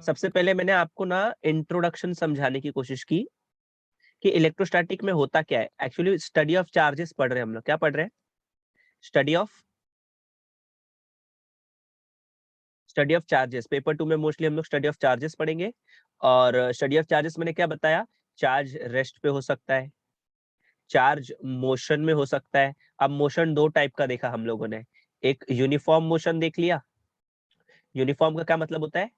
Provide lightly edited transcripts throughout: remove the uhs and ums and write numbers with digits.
सबसे पहले मैंने आपको ना इंट्रोडक्शन समझाने की कोशिश की कि इलेक्ट्रोस्टैटिक में होता क्या है। एक्चुअली स्टडी ऑफ चार्जेस पढ़ रहे हैं हम लोग। क्या पढ़ रहे हैं? Study of charges. पेपर 2 में मोस्टली हम लोग स्टडी ऑफ चार्जेस पढ़ेंगे। और स्टडी ऑफ चार्जेस मैंने क्या बताया? चार्ज रेस्ट पे हो सकता है, चार्ज मोशन में हो सकता है। अब मोशन दो टाइप का देखा हम लोगों ने। एक यूनिफॉर्म मोशन देख लिया। यूनिफॉर्म का क्या मतलब होता है?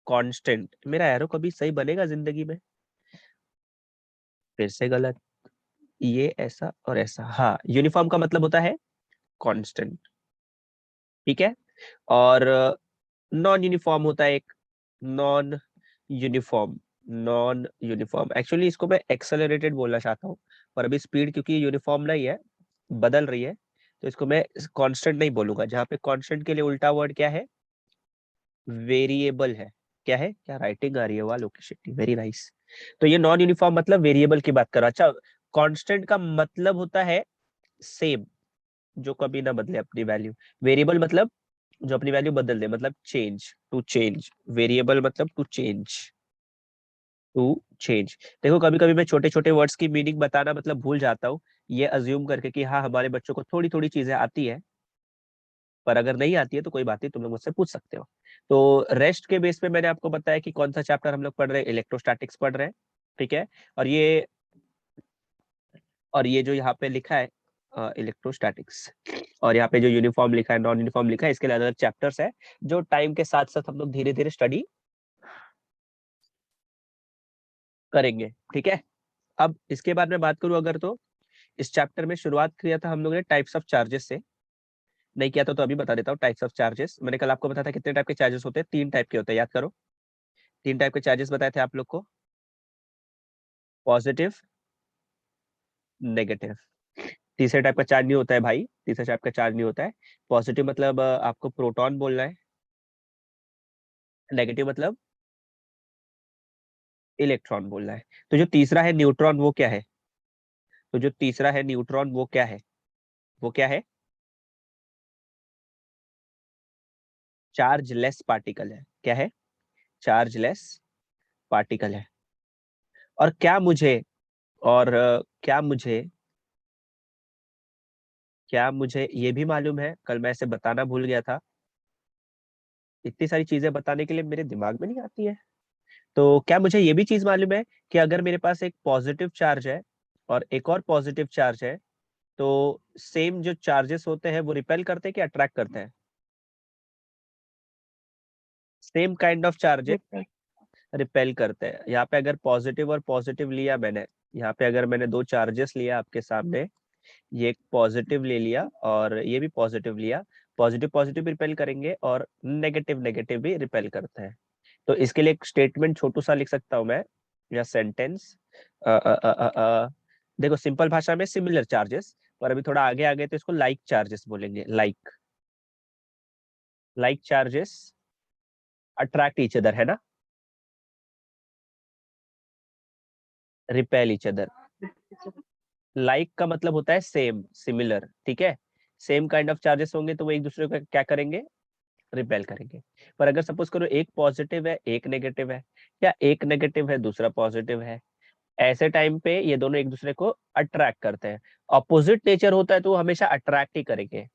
कांस्टेंट। मेरा एरो कभी सही बनेगा जिंदगी में? फिर से गलत। ये ऐसा और ऐसा। हाँ, यूनिफॉर्म का मतलब होता है कांस्टेंट। ठीक है। और नॉन यूनिफॉर्म होता है एक। Non uniform. Non uniform actually इसको मैं एक्सेलरेटेड बोलना चाहता हूँ, पर अभी स्पीड क्योंकि यूनिफॉर्म नहीं है, बदल रही है, तो इसको मैं कांस्टेंट नहीं बोलूंगा। जहाँ पे कांस्टेंट के लिए उल्टा वर्ड क्या है? वेरिएबल है। क्या है? क्या राइटिंग आ रही है? वाह लोकेश शेट्टी, वेरी नाइस। तो ये नॉन यूनिफॉर्म मतलब वेरिएबल की बात कर रहा। अच्छा, कांस्टेंट का मतलब होता है सेम, जो कभी ना बदले अपनी वैल्यू। वेरिएबल मतलब जो अपनी वैल्यू बदल दे, मतलब चेंज, टू चेंज। वेरिएबल मतलब टू चेंज। To change. देखो कभी कभी मैं छोटे छोटे वर्ड्स की मीनिंग बताना मतलब भूल जाता हूँ, ये अज्यूम करके कि हाँ हमारे बच्चों को थोड़ी थोड़ी चीजें आती है। पर अगर नहीं आती है तो कोई बात नहीं, तुम लोग मुझसे पूछ सकते हो। तो रेस्ट के बेस पे मैंने आपको बताया कि कौन सा चैप्टर हम लोग पढ़ रहे हैं। इलेक्ट्रोस्टैटिक्स पढ़ रहे हैं। ठीक है। और ये जो यहाँ पे लिखा है इलेक्ट्रोस्टैटिक्स, और यहाँ पे जो यूनिफॉर्म लिखा है, नॉन यूनिफॉर्म लिखा है, इसके लिए अलग अलग चैप्टर्स है जो टाइम के साथ साथ हम लोग धीरे धीरे स्टडी करेंगे। ठीक है। अब इसके बाद में बात करूं अगर, तो इस चैप्टर में शुरुआत किया था हम लोगों ने टाइप्स ऑफ चार्जेस से। नहीं किया था तो अभी बता देता हूँ। टाइप्स ऑफ चार्जेस मैंने कल आपको बताया था कितने टाइप के चार्जेस होते हैं। 3 टाइप के होते हैं, याद करो। 3 टाइप के चार्जेस बताए थे आप लोग को। Positive, negative. तीसरे टाइप का चार्ज नहीं होता है भाई, तीसरे टाइप का चार्ज नहीं होता है। पॉजिटिव मतलब आपको प्रोटॉन बोलना है। नेगेटिव मतलब इलेक्ट्रॉन बोलना है। तो जो तीसरा है न्यूट्रॉन, वो क्या है? तो जो तीसरा है न्यूट्रॉन, वो क्या है? वो क्या है? चार्जलेस पार्टिकल है। क्या है? चार्जलेस पार्टिकल है। और क्या मुझे ये भी मालूम है, कल मैं इसे बताना भूल गया था। इतनी सारी चीजें बताने के लिए मेरे दिमाग में नहीं आती है। तो क्या मुझे ये भी चीज मालूम है कि अगर मेरे पास एक पॉजिटिव चार्ज है और एक और पॉजिटिव चार्ज है, तो सेम जो चार्जेस होते हैं वो रिपेल करते हैं कि अट्रैक्ट करते हैं? Same kind of charges repel करते हैं। यहाँ पे अगर पॉजिटिव और पॉजिटिव लिया मैंने, यहाँ पे अगर मैंने दो चार्जेस लिया आपके सामने, ये एक पॉजिटिव ले लिया और ये भी पॉजिटिव लिया, पॉजिटिव पॉजिटिव भी रिपेल करेंगे और नेगेटिव नेगेटिव भी रिपेल करते हैं। तो इसके लिए एक स्टेटमेंट छोटू सा लिख सकता हूं मैं, या सेंटेंस। देखो सिंपल भाषा में सिमिलर चार्जेस, पर अभी थोड़ा आगे आगे तो इसको लाइक चार्जेस बोलेंगे। Like, like charges attract each other, है ना? Repel each other. लाइक का मतलब होता है सेम, सिमिलर। ठीक है। सेम काइंड ऑफ चार्जेस होंगे तो वो एक दूसरे को क्या करेंगे? रिपेल करेंगे। पर अगर सपोज करो एक पॉजिटिव है एक नेगेटिव है, या एक नेगेटिव है दूसरा पॉजिटिव है, ऐसे टाइम पे ये दोनों एक दूसरे को अट्रैक्ट करते हैं। ऑपोजिट नेचर होता है तो वो हमेशा अट्रैक्ट ही करेंगे।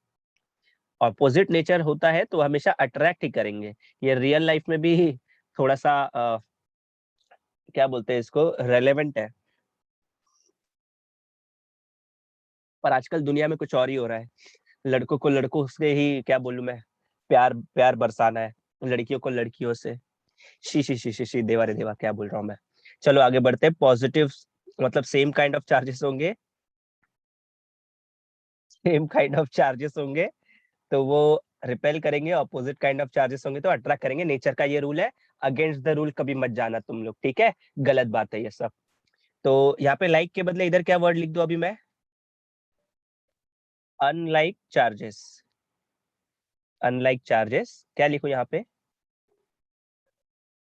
ऑपोजिट नेचर होता है तो हमेशा अट्रैक्ट ही करेंगे। ये रियल लाइफ में भी थोड़ा सा क्या बोलते हैं इसको, रेलेवेंट है। पर आजकल दुनिया में कुछ और ही हो रहा है। लड़कों को लड़कों से ही, क्या बोलूं मैं, प्यार प्यार बरसाना है, लड़कियों को लड़कियों से। She she she she she, देवा रे देवा, क्या बोल रहा हूँ मैं। चलो आगे बढ़ते हैं। पॉजिटिव मतलब सेम काइंड ऑफ चार्जेस होंगे, सेम काइंड ऑफ चार्जेस होंगे तो वो रिपेल करेंगे, ऑपोजिट काइंड ऑफ चार्जेस होंगे तो अट्रैक्ट करेंगे। नेचर का ये रूल है। अगेंस्ट द रूल कभी मत जाना तुम लोग, ठीक है? गलत बात है ये सब। तो यहाँ पे लाइक के बदले इधर क्या वर्ड लिख दो अभी मैं? Unlike charges. अनलाइक चार्जेस क्या लिखो यहाँ पे?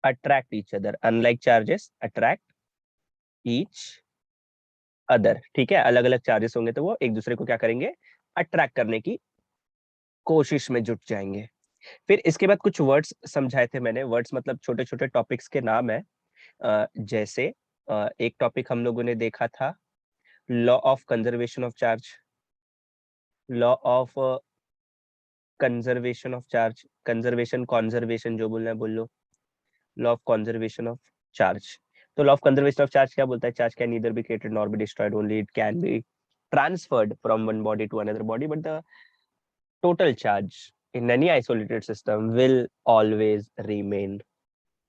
Attract each other. Unlike charges attract each other. ठीक है। अलग अलग चार्जेस होंगे तो वो एक दूसरे को क्या करेंगे? अट्रैक्ट करने की कोशिश में जुट जाएंगे। फिर इसके बाद कुछ वर्ड्स समझाए थे मैंने। वर्ड्स मतलब छोटे छोटे टॉपिक्स के नाम है। जैसे एक टॉपिक हम लोगों ने देखा था law of conservation of charge. Law of conservation of charge, conservation conservation जो बोलना है बोल लो। Law of conservation of charge. तो law of conservation of charge क्या बोलता है? Charge can neither be created nor be destroyed, only it can be transferred from one body to another body, but the total charge in any isolated system will always remain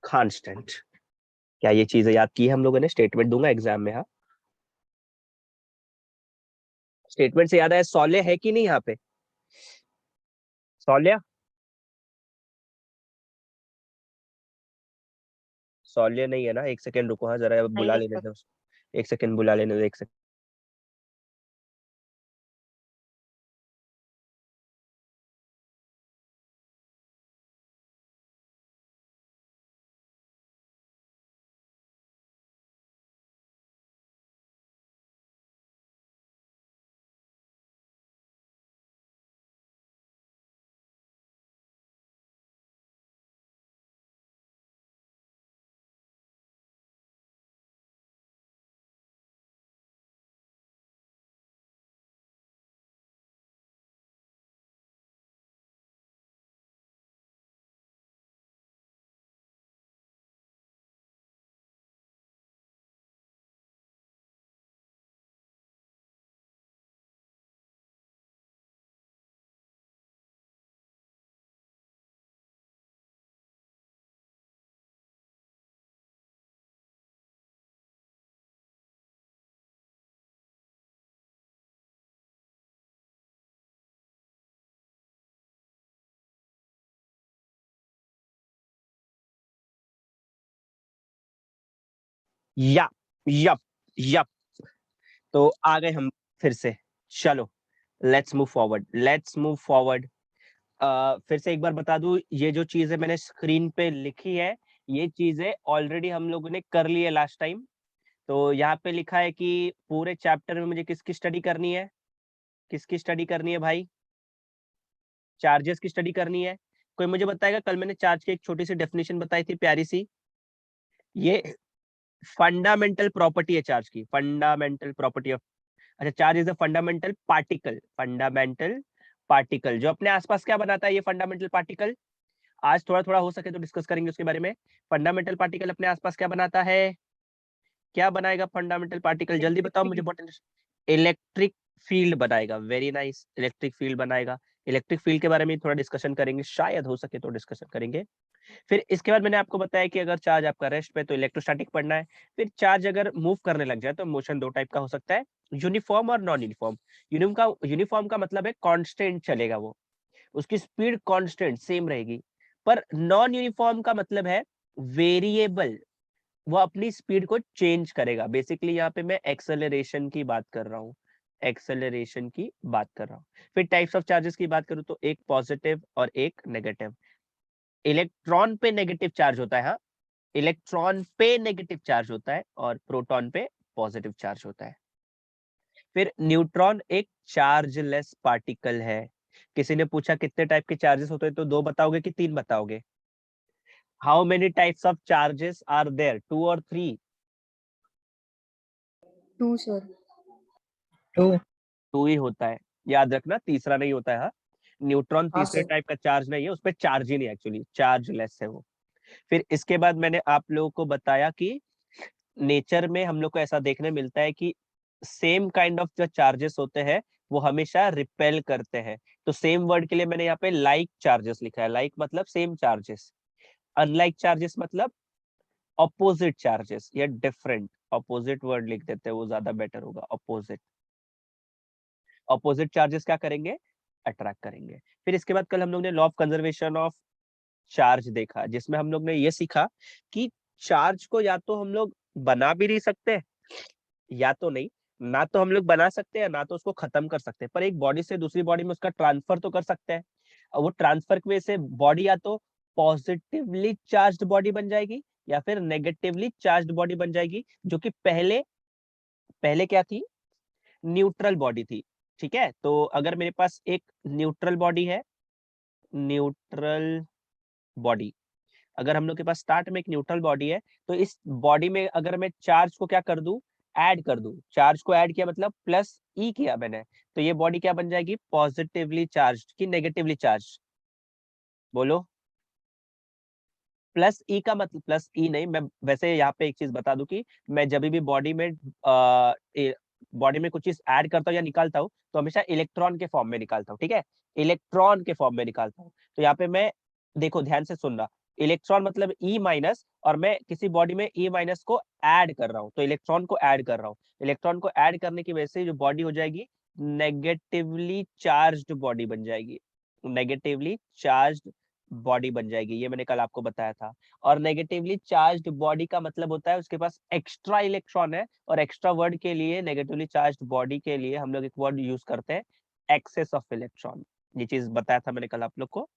constant. क्या ये चीजें याद की है हम लोगों ने? Statement दूंगा एग्जाम में। हाँ, स्टेटमेंट से याद आया, सौले है कि नहीं यहाँ पे? सौल्या, सौल्य नहीं है ना? एक सेकंड रुको, हाँ जरा नहीं बुला है लेने सर। दो। एक सेकंड बुला लेने दो, एक सेकंड। या यप यप। तो आ गए हम फिर से। चलो, let's move forward, let's move forward. फिर से एक बार बता दूं, ये जो चीजें मैंने स्क्रीन पे लिखी है, ये चीजें ऑलरेडी हम लोगों ने कर ली है लास्ट टाइम। तो यहाँ पे लिखा है कि पूरे चैप्टर में मुझे किसकी स्टडी करनी है? किसकी स्टडी करनी है भाई? चार्जेस की स्टडी करनी है। कोई मुझे बताएगा, कल मैंने चार्ज की एक छोटी सी डेफिनेशन बताई थी प्यारी सी। ये फंडामेंटल प्रॉपर्टी है चार्ज की, फंडामेंटल प्रॉपर्टी ऑफ। अच्छा, charge is a fundamental particle, fundamental particle जो अपने आसपास क्या बनाता है ये फंडामेंटल पार्टिकल। आज थोड़ा थोड़ा हो सके तो डिस्कस करेंगे उसके बारे में। फंडामेंटल पार्टिकल अपने आसपास क्या बनाता है? क्या बनाएगा फंडामेंटल पार्टिकल? जल्दी बताओ मुझे, बहुत इलेक्ट्रिक फील्ड बनाएगा। वेरी नाइस, इलेक्ट्रिक फील्ड बनाएगा। इलेक्ट्रिक फील्ड के बारे में थोड़ा डिस्कशन करेंगे, शायद हो सके तो डिस्कशन करेंगे। फिर इसके बाद मैंने आपको बताया कि अगर चार्ज आपका रेस्ट पे तो इलेक्ट्रोस्टैटिक पढ़ना है। फिर चार्ज अगर मूव करने लग जाए तो मोशन दो टाइप का हो सकता है, यूनिफॉर्म और नॉन यूनिफॉर्म। यूनिफॉर्म का मतलब है कांस्टेंट चलेगा वो, उसकी स्पीड कांस्टेंट सेम रहेगी। पर नॉन यूनिफॉर्म का मतलब है वेरिएबल, वो अपनी स्पीड को चेंज करेगा। बेसिकली यहाँ पे मैं एक्सेलरेशन की बात कर रहा हूँ, एक्सेलरेशन की बात कर रहा हूँ। फिर टाइप्स ऑफ चार्जेस की बात करूँ तो एक पॉजिटिव और एक नेगेटिव। इलेक्ट्रॉन पे नेगेटिव चार्ज होता है, हाँ, इलेक्ट्रॉन पे नेगेटिव चार्ज होता है और प्रोटॉन पे पॉजिटिव चार्ज होता है। फिर न्यूट्रॉन एक चार्जलेस पार्टिकल है। किसी ने पूछा कितने टाइप के चार्जेस होते हैं, तो दो बताओगे कि तीन बताओगे? How many types of charges are there, two और थ्री? 2 सर। टू। टू ही होता है, याद रखना, तीसरा नहीं होता है। हाँ, न्यूट्रॉन हाँ तीसरे सर। टाइप का चार्ज नहीं है, उसपे चार्ज ही नहीं, एक्चुअली चार्जलेस है वो। फिर इसके बाद मैंने आप लोगों को बताया कि नेचर में हम लोग को ऐसा देखने मिलता है कि सेम काइंड ऑफ जो चार्जेस होते हैं वो हमेशा रिपेल करते हैं। तो सेम वर्ड के लिए मैंने यहाँ पे लाइक चार्जेस लिखा है। लाइक मतलब सेम चार्जेस, अनलाइक चार्जेस मतलब ऑपोजिट चार्जेस या डिफरेंट। ऑपोजिट वर्ड लिख देते हैं, वो ज्यादा बेटर होगा, ऑपोजिट। ऑपोजिट चार्जेस क्या करेंगे? अट्रैक्ट करेंगे। फिर इसके बाद कल हम लोग ने law of conservation of charge देखा, जिसमें हम लोग ने ये सीखा कि चार्ज को या तो हम लोग बना भी नहीं सकते, या तो नहीं, ना तो हम लोग बना सकते हैं ना तो उसको खत्म कर सकते हैं, पर एक बॉडी से दूसरी बॉडी में उसका ट्रांसफर तो कर सकते हैं। और वो ट्रांसफर की वजह से बॉडी या तो पॉजिटिवली चार्ज्ड बॉडी बन जाएगी या फिर नेगेटिवली चार्ज्ड बॉडी बन जाएगी, जो कि पहले पहले क्या थी? न्यूट्रल बॉडी थी। ठीक है, तो अगर मेरे पास एक न्यूट्रल बॉडी है न्यूट्रल बॉडी। अगर हम लोग के पास स्टार्ट में एक न्यूट्रल बॉडी है, तो इस बॉडी में अगर मैं चार्ज को क्या कर दूं, ऐड कर दूं, चार्ज को ऐड किया मतलब प्लस ई किया मैंने, तो ये बॉडी क्या बन जाएगी, पॉजिटिवली चार्ज की नेगेटिवली चार्ज, बोलो। प्लस ई का मतलब, प्लस ई नहीं, मैं वैसे यहाँ पे एक चीज बता दूं कि मैं जब भी बॉडी में कुछ चीज ऐड करता हूँ या निकालता हूँ, तो हमेशा इलेक्ट्रॉन के फॉर्म में निकालता हूँ, ठीक है, इलेक्ट्रॉन के फॉर्म में निकालता हूँ। तो यहाँ पे मैं, देखो ध्यान से सुनना, इलेक्ट्रॉन मतलब ई माइनस, और मैं किसी बॉडी में ई माइनस को ऐड कर रहा हूँ, तो इलेक्ट्रॉन को ऐड कर रहा हूँ, इलेक्ट्रॉन को ऐड करने की वजह से जो बॉडी हो जाएगी, नेगेटिवली चार्ज्ड बॉडी बन जाएगी, नेगेटिवली चार्ज्ड बॉडी बन जाएगी, ये मैंने कल आपको बताया था। और नेगेटिवली चार्ज्ड बॉडी का मतलब होता है उसके पास एक्स्ट्रा इलेक्ट्रॉन है, और एक्स्ट्रा वर्ड के लिए, नेगेटिवली चार्ज्ड बॉडी के लिए हम लोग एक वर्ड यूज करते हैं, एक्सेस ऑफ इलेक्ट्रॉन। ये चीज बताया था मैंने कल आप लोग को।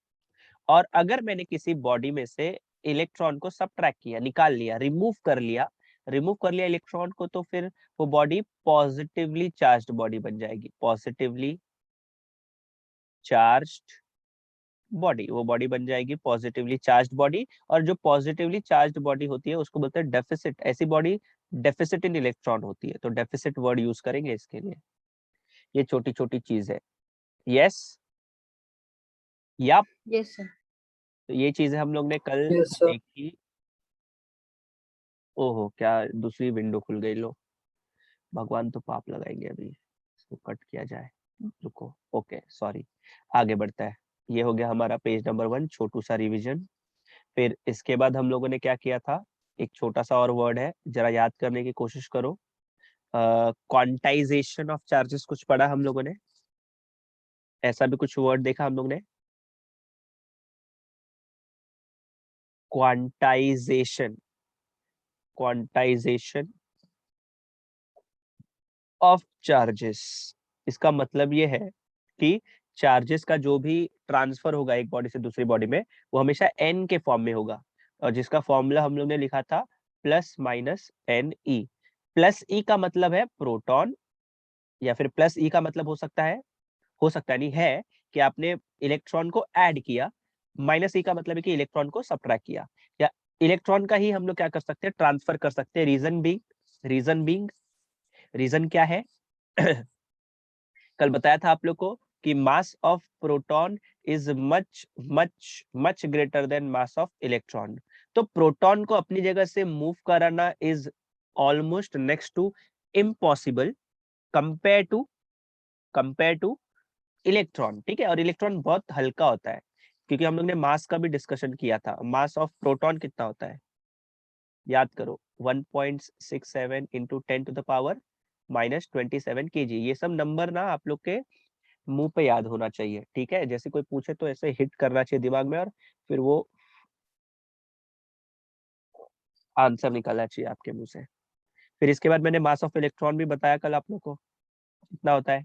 और अगर मैंने किसी बॉडी में से इलेक्ट्रॉन को सबट्रैक्ट किया, निकाल लिया, रिमूव कर लिया इलेक्ट्रॉन को, तो फिर वो बॉडी पॉजिटिवली चार्ज्ड बॉडी बन जाएगी, पॉजिटिवली चार्ज्ड बॉडी, वो बॉडी बन जाएगी पॉजिटिवली चार्ज्ड बॉडी। और जो पॉजिटिवली चार्ज्ड बॉडी होती है उसको बोलते हैं डेफिसिट, ऐसी बॉडी डेफिसिट इन इलेक्ट्रॉन होती है, तो डेफिसिट वर्ड यूज करेंगे इसके लिए। ये छोटी छोटी चीज है। यस, या यस सर। तो ये चीजें हम लोग ने कल यस सर। देखी। ओहो, क्या दूसरी विंडो खुल गई, लो भगवान तो पाप लगाएंगे अभी, इसको कट किया जाए, रुको, ओके सॉरी, आगे बढ़ता है। ये हो गया हमारा पेज नंबर 1, छोटू सा रिवीजन। फिर इसके बाद हम लोगों ने क्या किया था, एक छोटा सा और वर्ड है, जरा याद करने की कोशिश करो। क्वांटाइजेशन ऑफ चार्जेस कुछ पढ़ा हम लोगों ने, ऐसा भी कुछ वर्ड देखा हम लोग ने, क्वांटाइजेशन, क्वांटाइजेशन ऑफ चार्जेस। इसका मतलब ये है कि चार्जेस का जो भी ट्रांसफर होगा एक बॉडी से दूसरी बॉडी में, वो हमेशा एन के फॉर्म में होगा, और जिसका फॉर्मूला हम लोग ने लिखा था plus minus n e. Plus e का मतलब है प्रोटॉन, या फिर प्लस ई का मतलब हो सकता है नहीं है कि आपने इलेक्ट्रॉन को ऐड किया, माइनस ई का मतलब है कि इलेक्ट्रॉन को सब्ट्रैक्ट किया, या इलेक्ट्रॉन का ही हम लोग क्या कर सकते हैं, ट्रांसफर कर सकते हैं। रीजन बीइंग रीजन क्या है कल बताया था आप लोग को कि mass of proton is much much much greater than mass of electron. तो प्रोटॉन को अपनी जगह से मूव कराना is almost next to impossible, compare to electron, ठीक है। और इलेक्ट्रॉन बहुत हल्का होता है, क्योंकि हम लोग ने मास का भी डिस्कशन किया था। मास ऑफ प्रोटॉन कितना होता है, याद करो, 1.67 इंटू 10⁻⁻27 kg। ये सब नंबर ना आप लोग के मुंह पे याद होना चाहिए, ठीक है, जैसे कोई पूछे तो ऐसे हिट करना चाहिए दिमाग में, और फिर वो आंसर निकलना चाहिए आपके मुंह से। फिर इसके बाद मैंने मास ऑफ इलेक्ट्रॉन भी बताया कल आप लोग को, कितना होता है,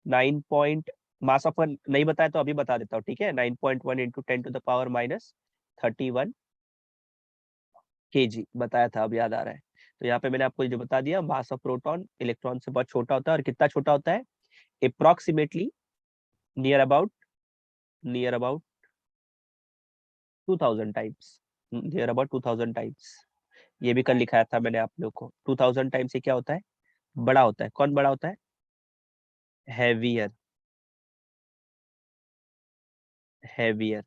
9 मास ऑफ नहीं बताया तो अभी बता देता हूँ, ठीक है, 9.1 इंटू 10⁻31 kg बताया था, अब याद आ रहा है। तो यहाँ पे मैंने आपको जो बता दिया, मास ऑफ प्रोटॉन इलेक्ट्रॉन से बहुत छोटा होता है। और कितना छोटा होता है, approximately near about 2000 times, near about 2000 times. ये भी कल लिखाया था मैंने आप लोग को। 2000 टाइम्स से क्या होता है, बड़ा होता है। कौन बड़ा होता है, हैवियर, हैवियर,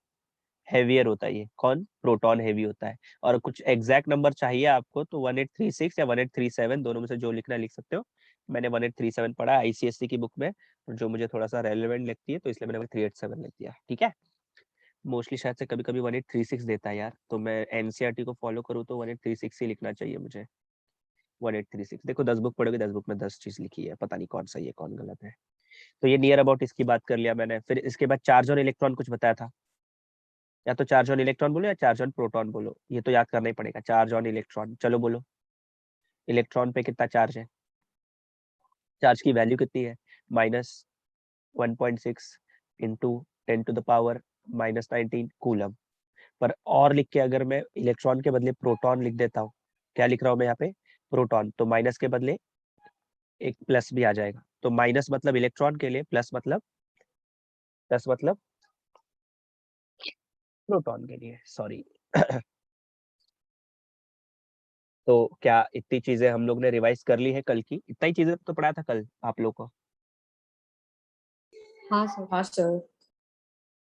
हैवियर होता है। ये कौन, प्रोटॉन हैवी होता है। और कुछ एग्जैक्ट नंबर चाहिए आपको तो 1836 या 1837 दोनों में से जो लिखना लिख सकते हो। मैंने 1837 पढ़ा है आईसीएससी की बुक में, जो मुझे थोड़ा सा रेलेवेंट लगती है, तो इसलिए मैंने 387 लिख दिया, ठीक है। मोस्टली शायद से कभी कभी 1836 देता है यार, तो मैं एनसीईआरटी को फॉलो करूँ तो 1836 ही लिखना चाहिए मुझे। 1836, देखो 10 बुक पढ़ोगे, 10 बुक में 10 चीज लिखी है, पता नहीं कौन सही है कौन गलत है। तो ये नियर अबाउट इसकी बात कर लिया मैंने। फिर इसके बाद चार्ज और इलेक्ट्रॉन कुछ बताया था, या तो चार्ज ऑन इलेक्ट्रॉन बोलो या चार्ज ऑन प्रोटॉन बोलो, ये तो याद करना ही पड़ेगा। चार्ज ऑन इलेक्ट्रॉन, चलो बोलो, इलेक्ट्रॉन पे कितना चार्ज है, चार्ज की वैल्यू कितनी है, -1.6 इंटू 10⁻⁻19 कूलम। पर और लिख के अगर मैं इलेक्ट्रॉन के बदले प्रोटॉन लिख देता हूँ, क्या लिख रहा हूँ मैं यहाँ पे, प्रोटॉन, तो माइनस के बदले एक प्लस भी आ जाएगा। तो माइनस मतलब इलेक्ट्रॉन के लिए, प्लस मतलब प्रोटॉन के लिए, सॉरी। तो क्या इतनी चीजें हम लोग ने रिवाइज कर ली है कल की? इतना ही चीजें तो पढ़ा था कल आप लोग को? हाँ सर। हाँ सर।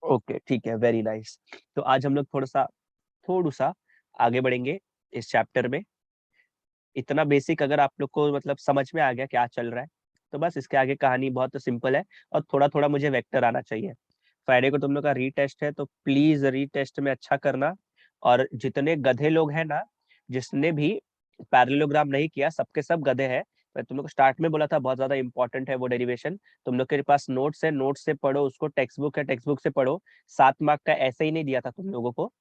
ओके, ठीक है, वेरी नाइस। तो आज हम लोग थोड़ा सा आगे बढ़ेंगे इस चैप्टर में। इतना बेसिक अगर आप लोग को मतलब समझ में आ गया क्या चल रहा है, तो बस इसके आगे कहानी बहुत सिंपल है। और थोड़ा थोड़ा मुझे वेक्टर आना चाहिए। फ्राइडे को तुम लोग का रीटेस्ट है, तो प्लीज रीटेस्ट में अच्छा करना। और जितने गधे लोग हैं ना, जिसने भी पैरेललोग्राम नहीं किया, सबके सब गधे हैं। मैं तुम लोग को स्टार्ट में बोला था बहुत ज्यादा इंपॉर्टेंट है वो डेरिवेशन। तुम लोग के पास नोट्स है, नोट्स से पढ़ो उसको, टेक्स्ट बुक है, टेक्स्ट बुक से पढ़ो। 7 मार्क का ऐसे ही नहीं दिया था तुम लोगों को।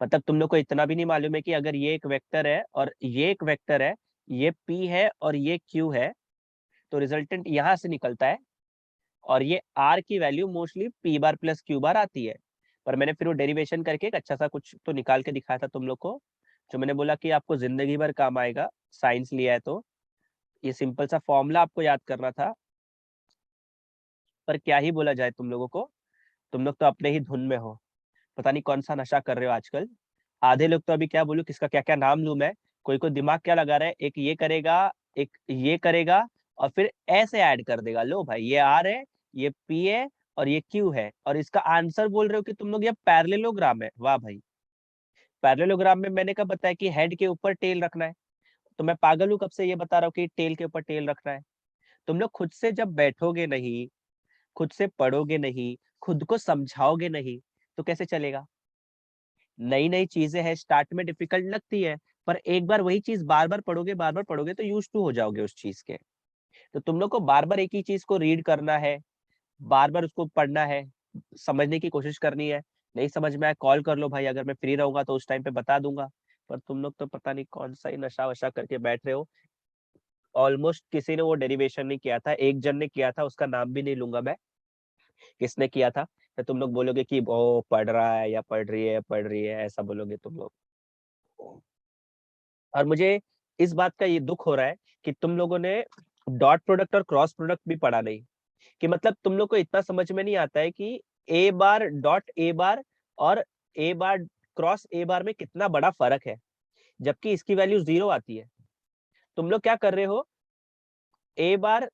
मतलब तुम लोग को इतना भी नहीं मालूम है कि अगर ये एक वेक्टर है और ये एक वेक्टर है, ये P है और ये Q है, तो रिजल्टेंट यहाँ से निकलता है। और ये R की वैल्यू मोस्टली P बार प्लस Q बार आती है। पर मैंने फिर वो डेरिवेशन करके एक अच्छा सा कुछ तो निकाल के दिखाया था तुम लोग को, जो मैंने बोला कि आपको जिंदगी भर काम आएगा, साइंस लिया है तो। ये सिंपल सा फॉर्मूला आपको याद करना था। पर क्या ही बोला जाए तुम लोगों को, तुम लोग तो अपने ही धुन में हो। पता नहीं कौन सा नशा कर रहे हो आजकल। आधे लोग तो अभी क्या बोलूं, किसका क्या क्या नाम लूं मैं। कोई कोई दिमाग क्या लगा रहा है, एक ये करेगा, एक ये करेगा, और फिर ऐसे ऐड कर देगा। लो भाई, ये आर है, ये पी है, और ये क्यू है, और इसका आंसर बोल रहे हो कि तुम लोग ये पैरेललोग्राम है। वाह भाई, पैरेललोग्राम में मैंने कब बताया कि हेड के ऊपर टेल रखना है? तो मैं पागल हूं कब से ये बता रहा हूँ कि टेल के ऊपर टेल रखना है? तुम लोग खुद से जब बैठोगे नहीं, खुद से पढ़ोगे नहीं, खुद को समझाओगे नहीं, तो कैसे चलेगा? नई नई चीजें हैं, स्टार्ट में डिफिकल्ट लगती है, पर एक बार वही चीज बार बार पढ़ोगे, बार बार पढ़ोगे, तो यूज टू हो जाओगे उस चीज के। तो तुम लोग को बार बार एक ही चीज को रीड करना है, बार बार उसको पढ़ना है, समझने की कोशिश करनी है। नहीं समझ में आया कॉल कर लो भाई, अगर मैं फ्री रहूंगा तो उस टाइम पे बता दूंगा। पर तुम लोग तो पता नहीं कौन सा ही नशा वशा करके बैठ रहे हो। ऑलमोस्ट किसी ने वो डेरिवेशन नहीं किया था, एक जन ने किया था, उसका नाम भी नहीं लूंगा मैं, किसने किया था। तो तुम लोग बोलोगे कि वो पढ़ रहा है या पढ़ रही है, पढ़ रही है, ऐसा बोलोगे तुम लोग। और मुझे इस बात का ये दुख हो रहा है कि तुम लोगों ने डॉट प्रोडक्ट और क्रॉस प्रोडक्ट भी पढ़ा नहीं। कि मतलब तुम लोग को इतना समझ में नहीं आता है कि ए बार डॉट ए बार और ए बार क्रॉस ए बार में कितना बड़ा फर्क है, जबकि इसकी वैल्यू 0 आती है। तुम लोग क्या कर रहे हो, ए बार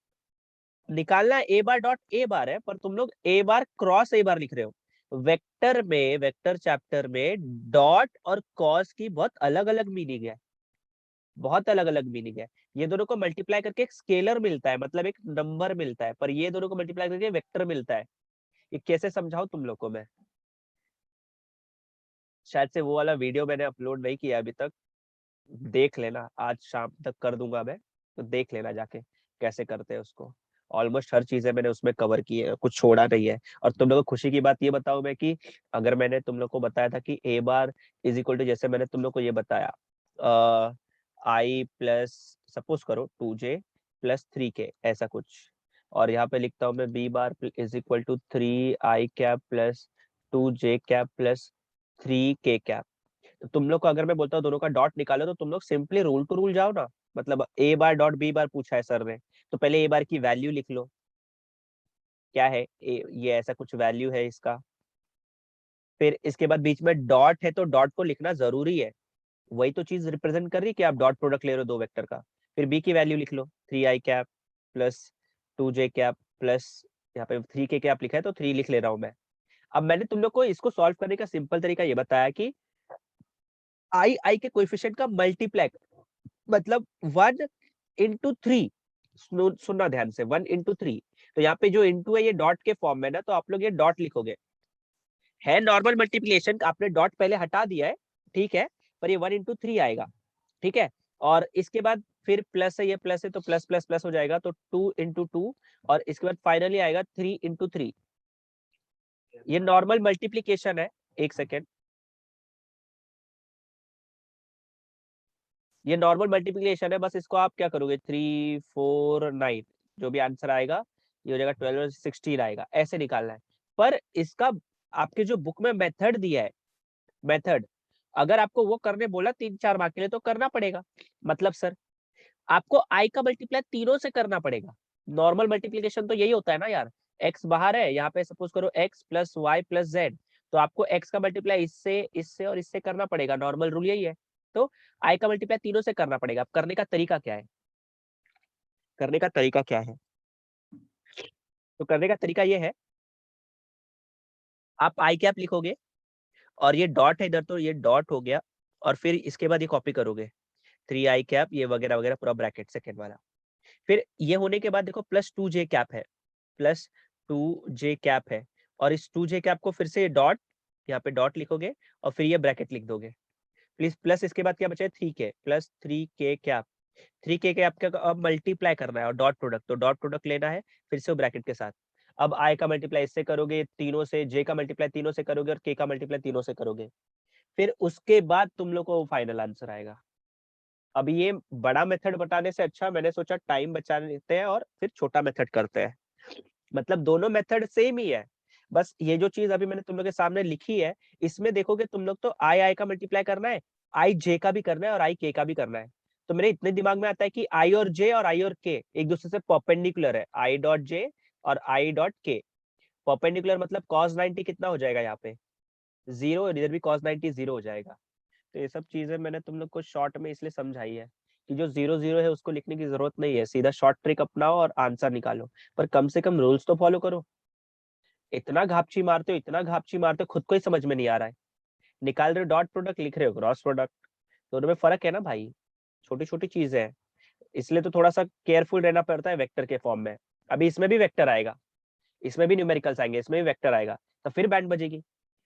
निकालना है, ए बार डॉट ए बार है, पर तुम लोग ए बार क्रॉस ए बार लिख रहे हो। वेक्टर में, वेक्टर चैप्टर में डॉट और क्रॉस की बहुत अलग अलग मीनिंग है, बहुत अलग अलग मीनिंग है। ये दोनों को मल्टीप्लाई करके एक स्केलर मिलता है, मतलब एक नंबर मिलता है, पर ये दोनों को मल्टीप्लाई करके वेक्टर मिलता है। ये कैसे समझाऊं तुम लोग को मैं? शायद से वो वाला वीडियो मैंने अपलोड नहीं किया अभी तक, देख लेना, आज शाम तक कर दूंगा मैं। तो देख लेना जाके कैसे करते हैं उसको। ऑलमोस्ट हर चीजें मैंने उसमें कवर की है, कुछ छोड़ा नहीं है। और तुम लोग को खुशी की बात ये बताऊं मैं कि अगर मैंने तुम लोग को बताया था कि ए बार इज इक्वल टू, जैसे मैंने तुम लोग को ये बताया, आई प्लस, सपोज करो 2j प्लस 3k, ऐसा कुछ। और यहाँ पे लिखता हूँ मैं B bar is equal to 3i cap plus 2j cap plus 3k cap. तो तुम लोग को अगर मैं बोलता हूँ दोनों का डॉट निकालो, तो तुम लोग सिंपली रूल टू रूल जाओ ना। मतलब ए बार डॉट बी बार पूछा है सर ने, तो पहले ए बार की वैल्यू लिख लो। क्या है ये ऐसा कुछ वैल्यू है इसका। फिर इसके बाद बीच में डॉट है, तो डॉट को लिखना जरूरी है, वही तो चीज रिप्रेजेंट कर रही है कि आप डॉट प्रोडक्ट ले रहे हो दो वेक्टर का। फिर बी की वैल्यू लिख लो, 3i cap plus 2j cap plus, यहाँ पे 3k कैप लिखा है तो 3 लिख ले रहा हूँ मैं। अब मैंने तुम लोग को इसको सॉल्व करने का सिंपल तरीका ये बताया कि आई के कोएफिशिएंट का मल्टीप्लाई, मतलब 1 into 3। सुनना ध्यान से, 1 into 3। तो यहाँ पे जो इंटू है ये डॉट के फॉर्म में ना, तो आप लोग ये डॉट लिखोगे। है नॉर्मल मल्टीप्लिकेशन, आपने डॉट पहले हटा दिया है, ठीक है, पर ये 1 into 3 आएगा, ठीक है। और इसके बाद फिर प्लस है, ये प्लस है तो प्लस प्लस प्लस हो जाएगा, तो 2 into 2। और इसके बाद फाइनली आएगा 3 into 3। ये नॉर्मल मल्टीप्लीकेशन है। एक सेकेंड, ये नॉर्मल मल्टीप्लिकेशन है, बस इसको आप क्या करोगे, 3 4 9, जो भी आंसर आएगा ये हो जाएगा 12 और 16 आएगा, ऐसे निकालना है। पर इसका आपके जो बुक में मेथड दिया है, मेथड, अगर आपको वो करने बोला 3 4 मार्क के लिए, तो करना पड़ेगा। मतलब सर, आपको आई का मल्टीप्लाई तीनों से करना पड़ेगा। नॉर्मल मल्टीप्लिकेशन तो यही होता है ना यार, एक्स बाहर है, यहाँ पे सपोज करो x plus y plus z, तो आपको x का मल्टीप्लाई इससे और इससे करना पड़ेगा, नॉर्मल रूल यही है। तो i का मल्टीप्लाई तीनों से करना पड़ेगा। अब करने का तरीका क्या है, करने का तरीका क्या है? तो करने का तरीका ये है, आप i कैप लिखोगे और ये डॉट है इधर, तो ये डॉट हो गया, और फिर इसके बाद ये कॉपी करोगे 3i कैप, ये वगैरह वगैरह पूरा ब्रैकेट सेकेंड वाला। फिर ये होने के बाद देखो प्लस 2j कैप है, प्लस 2j कैप है, और इस 2j कैप को फिर से डॉट, यहाँ पे डॉट लिखोगे और फिर ये ब्रैकेट लिख दोगे। प्लीज प्लस इसके बाद क्या बचा है 3k, plus 3k cap, 3k cap का अब मल्टीप्लाई करना है और डॉट प्रोडक्ट, तो डॉट प्रोडक्ट लेना है फिर से वो ब्रैकेट के साथ। अब i का मल्टीप्लाई इससे करोगे तीनों से, j का मल्टीप्लाई तीनों से करोगे और k का मल्टीप्लाई तीनों से करोगे। फिर उसके बाद तुम लोग को फाइनल आंसर आएगा। अब ये बड़ा मेथड बताने से अच्छा मैंने सोचा टाइम बचा लेते हैं और फिर छोटा मेथड करते हैं। मतलब दोनों मेथड सेम ही है, बस ये जो चीज अभी मैंने तुम लोग के सामने लिखी है, इसमें देखोगे तुम लोग तो आई का मल्टीप्लाई करना है, आई जे का भी करना है और आई के का भी करना है। तो मेरे इतने दिमाग में आता है कि आई और जे और आई और के एक दूसरे से परपेंडिकुलर है, आई डॉट जे और आई डॉट के परपेंडिकुलर, मतलब cos 90 कितना हो जाएगा यहाँ पे 0, और इधर भी cos 90 0 हो जाएगा। तो ये सब चीजें मैंने तुम लोग को शॉर्ट में इसलिए समझाई है कि जो 0 0 है उसको लिखने की जरूरत नहीं है, सीधा शॉर्ट ट्रिक अपनाओ और आंसर निकालो, पर कम से कम रूल्स तो फॉलो करो। इतना घापची मारते हो, इतना घापची मारते हो, खुद को ही समझ में नहीं आ रहा है। निकाल रहे हो डॉट प्रोडक्ट, लिख रहे हो क्रॉस प्रोडक्ट, दोनों में फर्क है ना भाई, छोटी छोटी चीजें हैं। इसलिए तो थोड़ा सा केयरफुल रहना पड़ता है वेक्टर के फॉर्म में। अभी इसमें भी वेक्टर आएगा, इसमें भी न्यूमेरिकल्स आएंगे, इसमें भी वेक्टर आएगा, तो फिर बैंड बजेगी।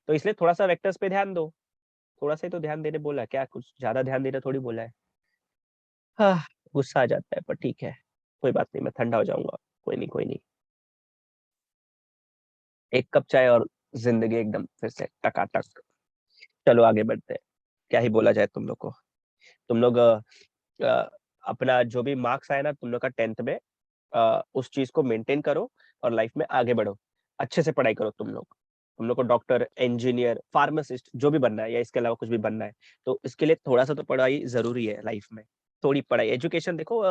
तो इसलिए थोड़ा सा वेक्टर्स पे ध्यान दो, थोड़ा सा ही तो ध्यान देने बोला है, क्या कुछ ज्यादा ध्यान देना थोड़ी बोला है। हाँ, गुस्सा आ जाता है पर ठीक है, कोई बात नहीं, मैं ठंडा हो जाऊंगा, कोई नहीं कोई नहीं। एक कप चाय और जिंदगी एकदम फिर से टकाटक। चलो आगे बढ़ते हैं, क्या ही बोला जाए तुम लोग को। तुम लोग अ, अपना जो भी मार्क्स आए ना तुम लोग का 10th में, उस चीज को मेंटेन करो और लाइफ में आगे बढ़ो, अच्छे से पढ़ाई करो तुम लोग। तुम लोग को डॉक्टर, इंजीनियर, फार्मासिस्ट जो भी बनना है या इसके अलावा कुछ भी बनना है, तो इसके लिए थोड़ा सा तो पढ़ाई जरूरी है लाइफ में। थोड़ी पढ़ाई, एजुकेशन देखो,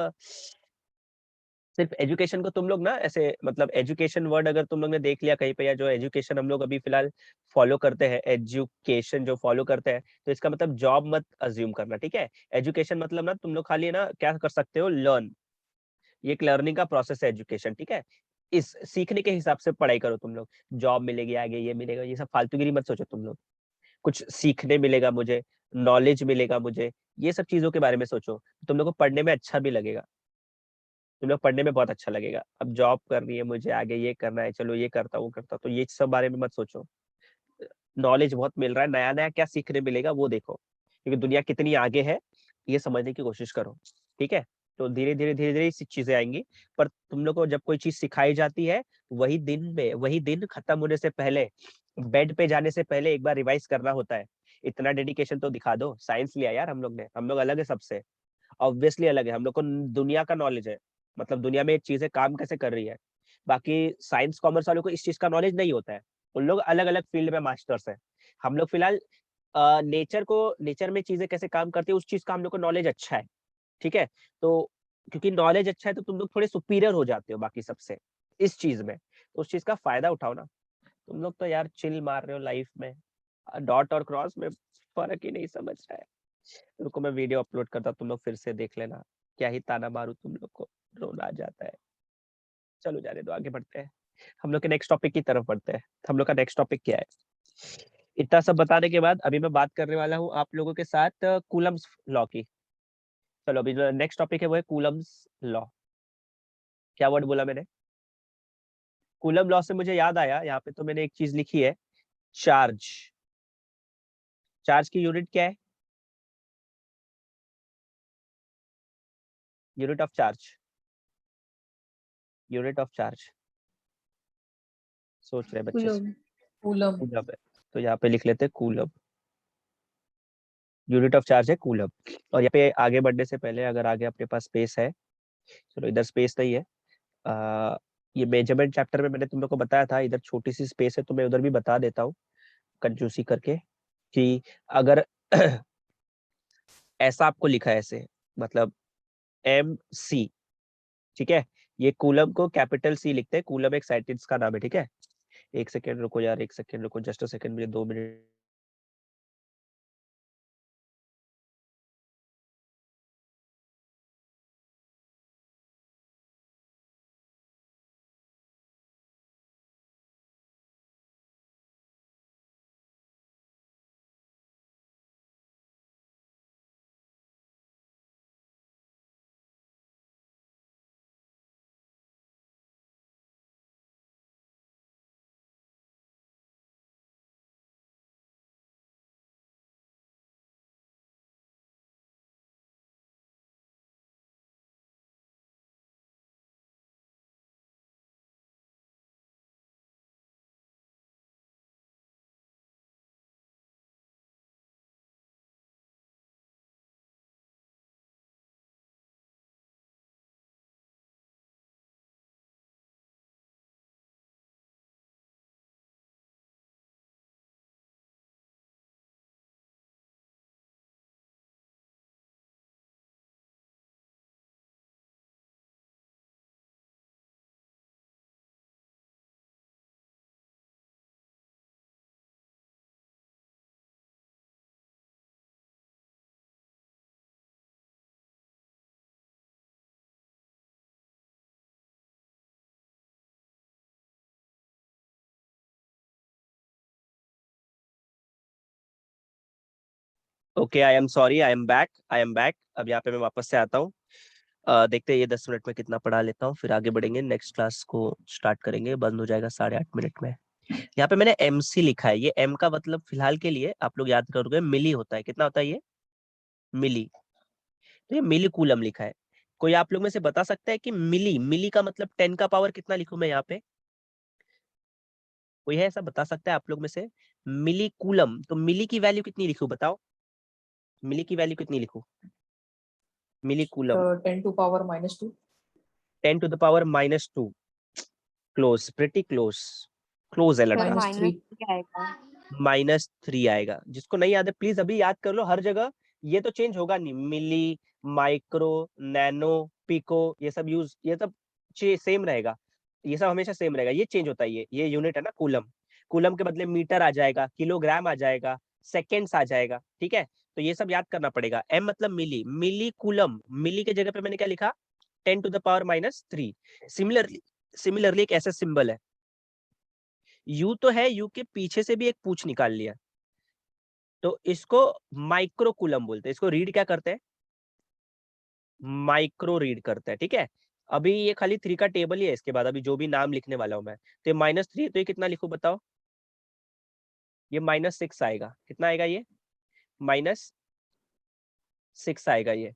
सिर्फ एजुकेशन को तुम लोग ना ऐसे, मतलब एजुकेशन वर्ड अगर तुम लोग ने देख लिया कहीं पे, या जो एजुकेशन हम लोग अभी फिलहाल फॉलो करते हैं, एजुकेशन जो फॉलो करते हैं, तो इसका मतलब जॉब मत अज्यूम करना, ठीक है। एजुकेशन मतलब ना तुम लोग खाली ना क्या कर सकते हो, लर्न, ये एक लर्निंग का प्रोसेस है एजुकेशन, ठीक है। इस सीखने के हिसाब से पढ़ाई करो तुम लोग, जॉब मिलेगी आगे, ये मिलेगा, ये सब फालतूगिरी मत सोचो तुम लोग। कुछ सीखने मिलेगा मुझे, नॉलेज मिलेगा मुझे, ये सब चीजों के बारे में सोचो, तुम लोग को पढ़ने में अच्छा भी लगेगा, तुम लोग पढ़ने में बहुत अच्छा लगेगा। अब जॉब करनी है मुझे, आगे ये करना है, चलो ये करता वो करता, तो ये सब बारे में मत सोचो। नॉलेज बहुत मिल रहा है, नया नया क्या सीखने मिलेगा वो देखो, क्योंकि दुनिया कितनी आगे है ये समझने की कोशिश करो, ठीक है। तो धीरे धीरे धीरे धीरे चीजें आएंगी, पर तुम लोग को जब कोई चीज सिखाई जाती है, वही दिन खत्म होने से पहले, बेड पे जाने से पहले एक बार रिवाइज करना होता है। इतना डेडिकेशन तो दिखा दो, साइंस लिया यार हम लोग ने, हम लोग अलग है सबसे, ऑब्वियसली अलग है, हम लोग को दुनिया का नॉलेज है, मतलब दुनिया में चीजें काम कैसे कर रही है। बाकी साइंस कॉमर्स वालों को इस चीज का नॉलेज नहीं होता है, उन लोग अलग अलग फील्ड में मास्टर्स है। हम लोग फिलहाल नेचर में चीजें कैसे काम करती है उस चीज का हम लोग को नॉलेज अच्छा है, ठीक है। तो क्योंकि नॉलेज अच्छा है तो तुम लोग थोड़े सुपीरियर हो जाते हो बाकी सबसे इस चीज में, तो उस चीज का फायदा उठाओ ना। तुम लोग तो यार चिल मार रहे हो लाइफ में, डॉट और क्रॉस में फर्क ही नहीं समझ रहा है। रुको मैं वीडियो अपलोड करता, तुम लोग फिर से देख लेना, क्या ही ताना मारू तुम लोग को, रोना आ जाता है। चलो जाने दो, आगे बढ़ते हैं, हम लोग के नेक्स्ट टॉपिक की तरफ बढ़ते हैं। हम लोग का नेक्स्ट टॉपिक क्या है? इतना सब बताने के बाद अभी मैं बात करने वाला हूँ आप लोगों के साथ कूलम्स लॉ की। चलो अभी जो नेक्स्ट टॉपिक है वो है कूलम्स लॉ। क्या वर्ड बोला मैंने? कूलम लॉ से मुझे याद आया, यहाँ पे तो मैंने एक चीज लिखी है, चार्ज। चार्ज की यूनिट क्या है? Unit of charge, unit of charge, सोच रहे बच्चे। कूलम। कूलम। कूलम है, तो यहाँ पे लिख लेते हैं कूलम, यूनिट ऑफ चार्ज है कूलम। और यहाँ पे आगे बढ़ने से पहले अगर आगे अपने पास स्पेस है, चलो इधर स्पेस नहीं है, ये मेजरमेंट चैप्टर में मैंने तुम लोग को बताया था, इधर छोटी सी स्पेस है तो मैं उधर भी बता देता हूँ कंजूसी करके, कि अगर ऐसा आपको लिखा है ऐसे, मतलब एम सी, ठीक है, ये कूलम को कैपिटल सी लिखते हैं, कूलम एक साइंटिस्ट का नाम है, ठीक है। एक सेकेंड रुको यार, एक सेकेंड रुको, जस्ट अ सेकेंड, मुझे 2 minute. Okay, I am sorry, I am back, I am back. अब यहाँ पे मैं वापस से आता हूँ। देखते हैं ये 10 मिनट में कितना पढ़ा लेता हूँ, फिर आगे बढ़ेंगे, नेक्स्ट क्लास को स्टार्ट करेंगे, बंद हो जाएगा 8:30 मिनट में। यहाँ पे मैंने MC लिखा है, ये M का मतलब फिलहाल के लिए आप लोग याद करोगे मिली होता है। कितना होता है ये? मिली। तो ये मिली कूलम लिखा है। कोई आप लोग में से बता सकता है कि मिली, मिली का मतलब 10 का पावर कितना लिखूं मैं यहाँ पे? कोई है ऐसा बता सकता है आप लोग में से? मिली कूलम, तो मिली की वैल्यू कितनी लिखूं बताओ? मिली की वैल्यू कितनी लिखूं? Milli coulomb 10⁻²। 10⁻²। Close, pretty close, close है लड़का। -3 -3 आएगा। जिसको नहीं याद है प्लीज अभी याद कर लो, हर जगह ये तो चेंज होगा नहीं, मिली, माइक्रो, नैनो, पिको, ये सब यूज, ये सब सेम रहेगा, ये सब हमेशा सेम रहेगा, ये चेंज होता है। ये यूनिट है ना कूलम, कूलम के बदले मीटर आ जाएगा, किलोग्राम आ जाएगा, सेकेंड्स आ जाएगा, ठीक है? तो ये सब याद करना पड़ेगा। M मतलब मिली, मिली कूलम, मिली के जगह पे मैंने क्या लिखा? 10⁻³ सिमिलरली, सिमिलरली एक ऐसा सिंबल है, यू तो है, यू के पीछे से भी एक पूछ निकाल लिया, तो इसको माइक्रो कूलम बोलते हैं। इसको रीड क्या करते हैं? माइक्रो रीड करते हैं, ठीक है? अभी ये खाली 3 का टेबल ही है, इसके बाद अभी जो भी नाम लिखने वाला हूं मैं, तो ये -3, तो ये कितना लिखूं बताओ? ये -6 आएगा। कितना आएगा ये? -6 आएगा ये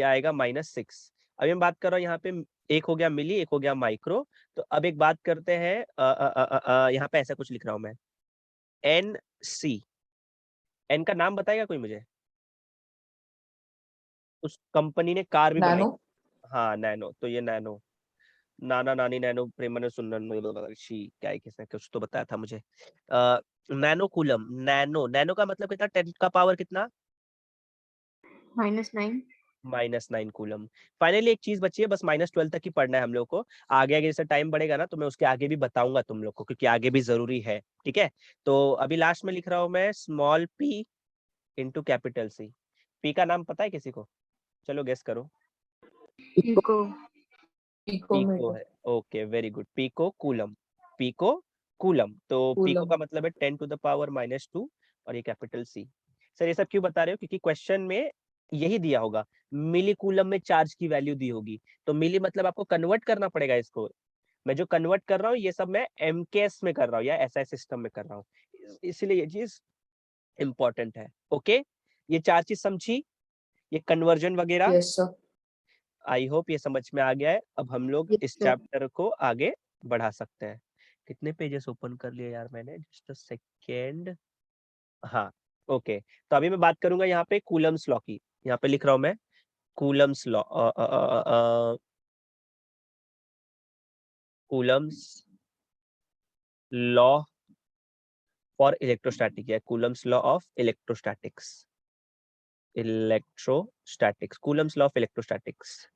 आएगा -6। अभी मैं बात कर रहा हूँ यहाँ पे, एक हो गया मिली, एक हो गया माइक्रो। तो अब एक बात करते हैं, यहाँ पे ऐसा कुछ लिख रहा हूँ मैं, NC। एन का नाम बताएगा कोई मुझे? उस कंपनी ने कार भी बनाई। नैनो। हाँ नैनो, तो ये नैनो, नाना नानी नैनो प्रेमन सुंदर शी, क्या है, किसने कुछ तो बताया था मुझे। नैनो कूलम, नैनो, नैनो का मतलब कितना? 10 का पावर कितना? -9। -9 कूलम। फाइनली एक चीज बची है, बस -12 तक ही पढ़ना है हम लोग को। आगे आगे जैसे टाइम बढ़ेगा ना, तो मैं उसके आगे भी बताऊंगा तुम लोग को, क्योंकि आगे भी जरूरी है, ठीक है? तो अभी लास्ट में लिख रहा हूँ मैं, small p into capital C। p का नाम पता है किसी को? चलो गेस करो। पिको। Pico picometre. है, okay very good, pico coulomb, pico coulomb. तो पीको कूलम। का मतलब है 10⁻², और ये कैपिटल C। सर ये सब क्यों बता रहे हो? क्योंकि क्वेश्चन में यही दिया होगा, मिली कूलम में चार्ज की वैल्यू दी होगी, तो मिली मतलब आपको कन्वर्ट करना पड़ेगा इसको। मैं जो कन्वर्ट कर रहा हूँ ये सब मैं MKS में कर रहा हूँ या SI सिस्टम में कर रहा हूँ, इसीलिए ये चीज इंपॉर्टेंट है। ओके, ये 4 चीज समझी, ये कन्वर्जन वगैरह। Yes sir. आई होप ये समझ में आ गया है। अब हम लोग यस इस सर। चैप्टर को आगे बढ़ा सकते हैं। कितने पेजेस ओपन कर लिए यार मैंने, जस्ट अ सेकेंड। हाँ, ओके। तो अभी मैं बात करूंगा यहाँ पे कूलम्स लॉ की। यहाँ पे लिख रहा हूँ मैं Coulomb's law, Coulomb's law for electrostatic, या Coulomb's law of electrostatics, electrostatics, Coulomb's law of electrostatics.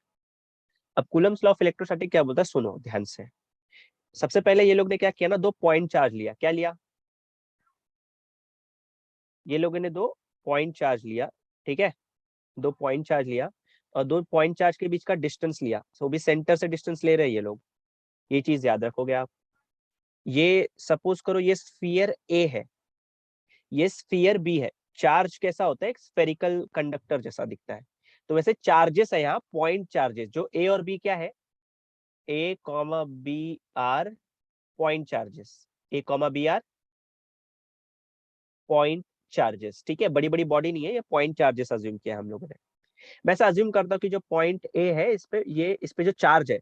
अब कूलम्स लॉ ऑफ इलेक्ट्रोस्टैटिक क्या बोलता है, सुनो ध्यान से। सबसे पहले ये लोग ने क्या किया ना, 2 पॉइंट चार्ज लिया। क्या लिया? ये लोगों ने 2 पॉइंट चार्ज लिया, ठीक है, 2 पॉइंट चार्ज लिया और 2 पॉइंट चार्ज के बीच का डिस्टेंस लिया। सो भी सेंटर से डिस्टेंस ले रहे हैं ये लोग, ये चीज याद रखोगे आप। ये सपोज करो ये स्फीयर ए है, ये स्फीयर बी है। चार्ज कैसा होता है? एक स्फेरिकल कंडक्टर जैसा दिखता है। तो वैसे चार्जेस है यहाँ, पॉइंट चार्जेस, जो ए और बी क्या है, A comma B are point charges, A comma B are point charges, ठीक है। बड़ी बड़ी बॉडी नहीं है, ये पॉइंट चार्जेस अज्यूम किया हम लोगों ने। मैं ऐसा अज्यूम करता हूँ कि जो पॉइंट ए है, इस पे जो चार्ज है,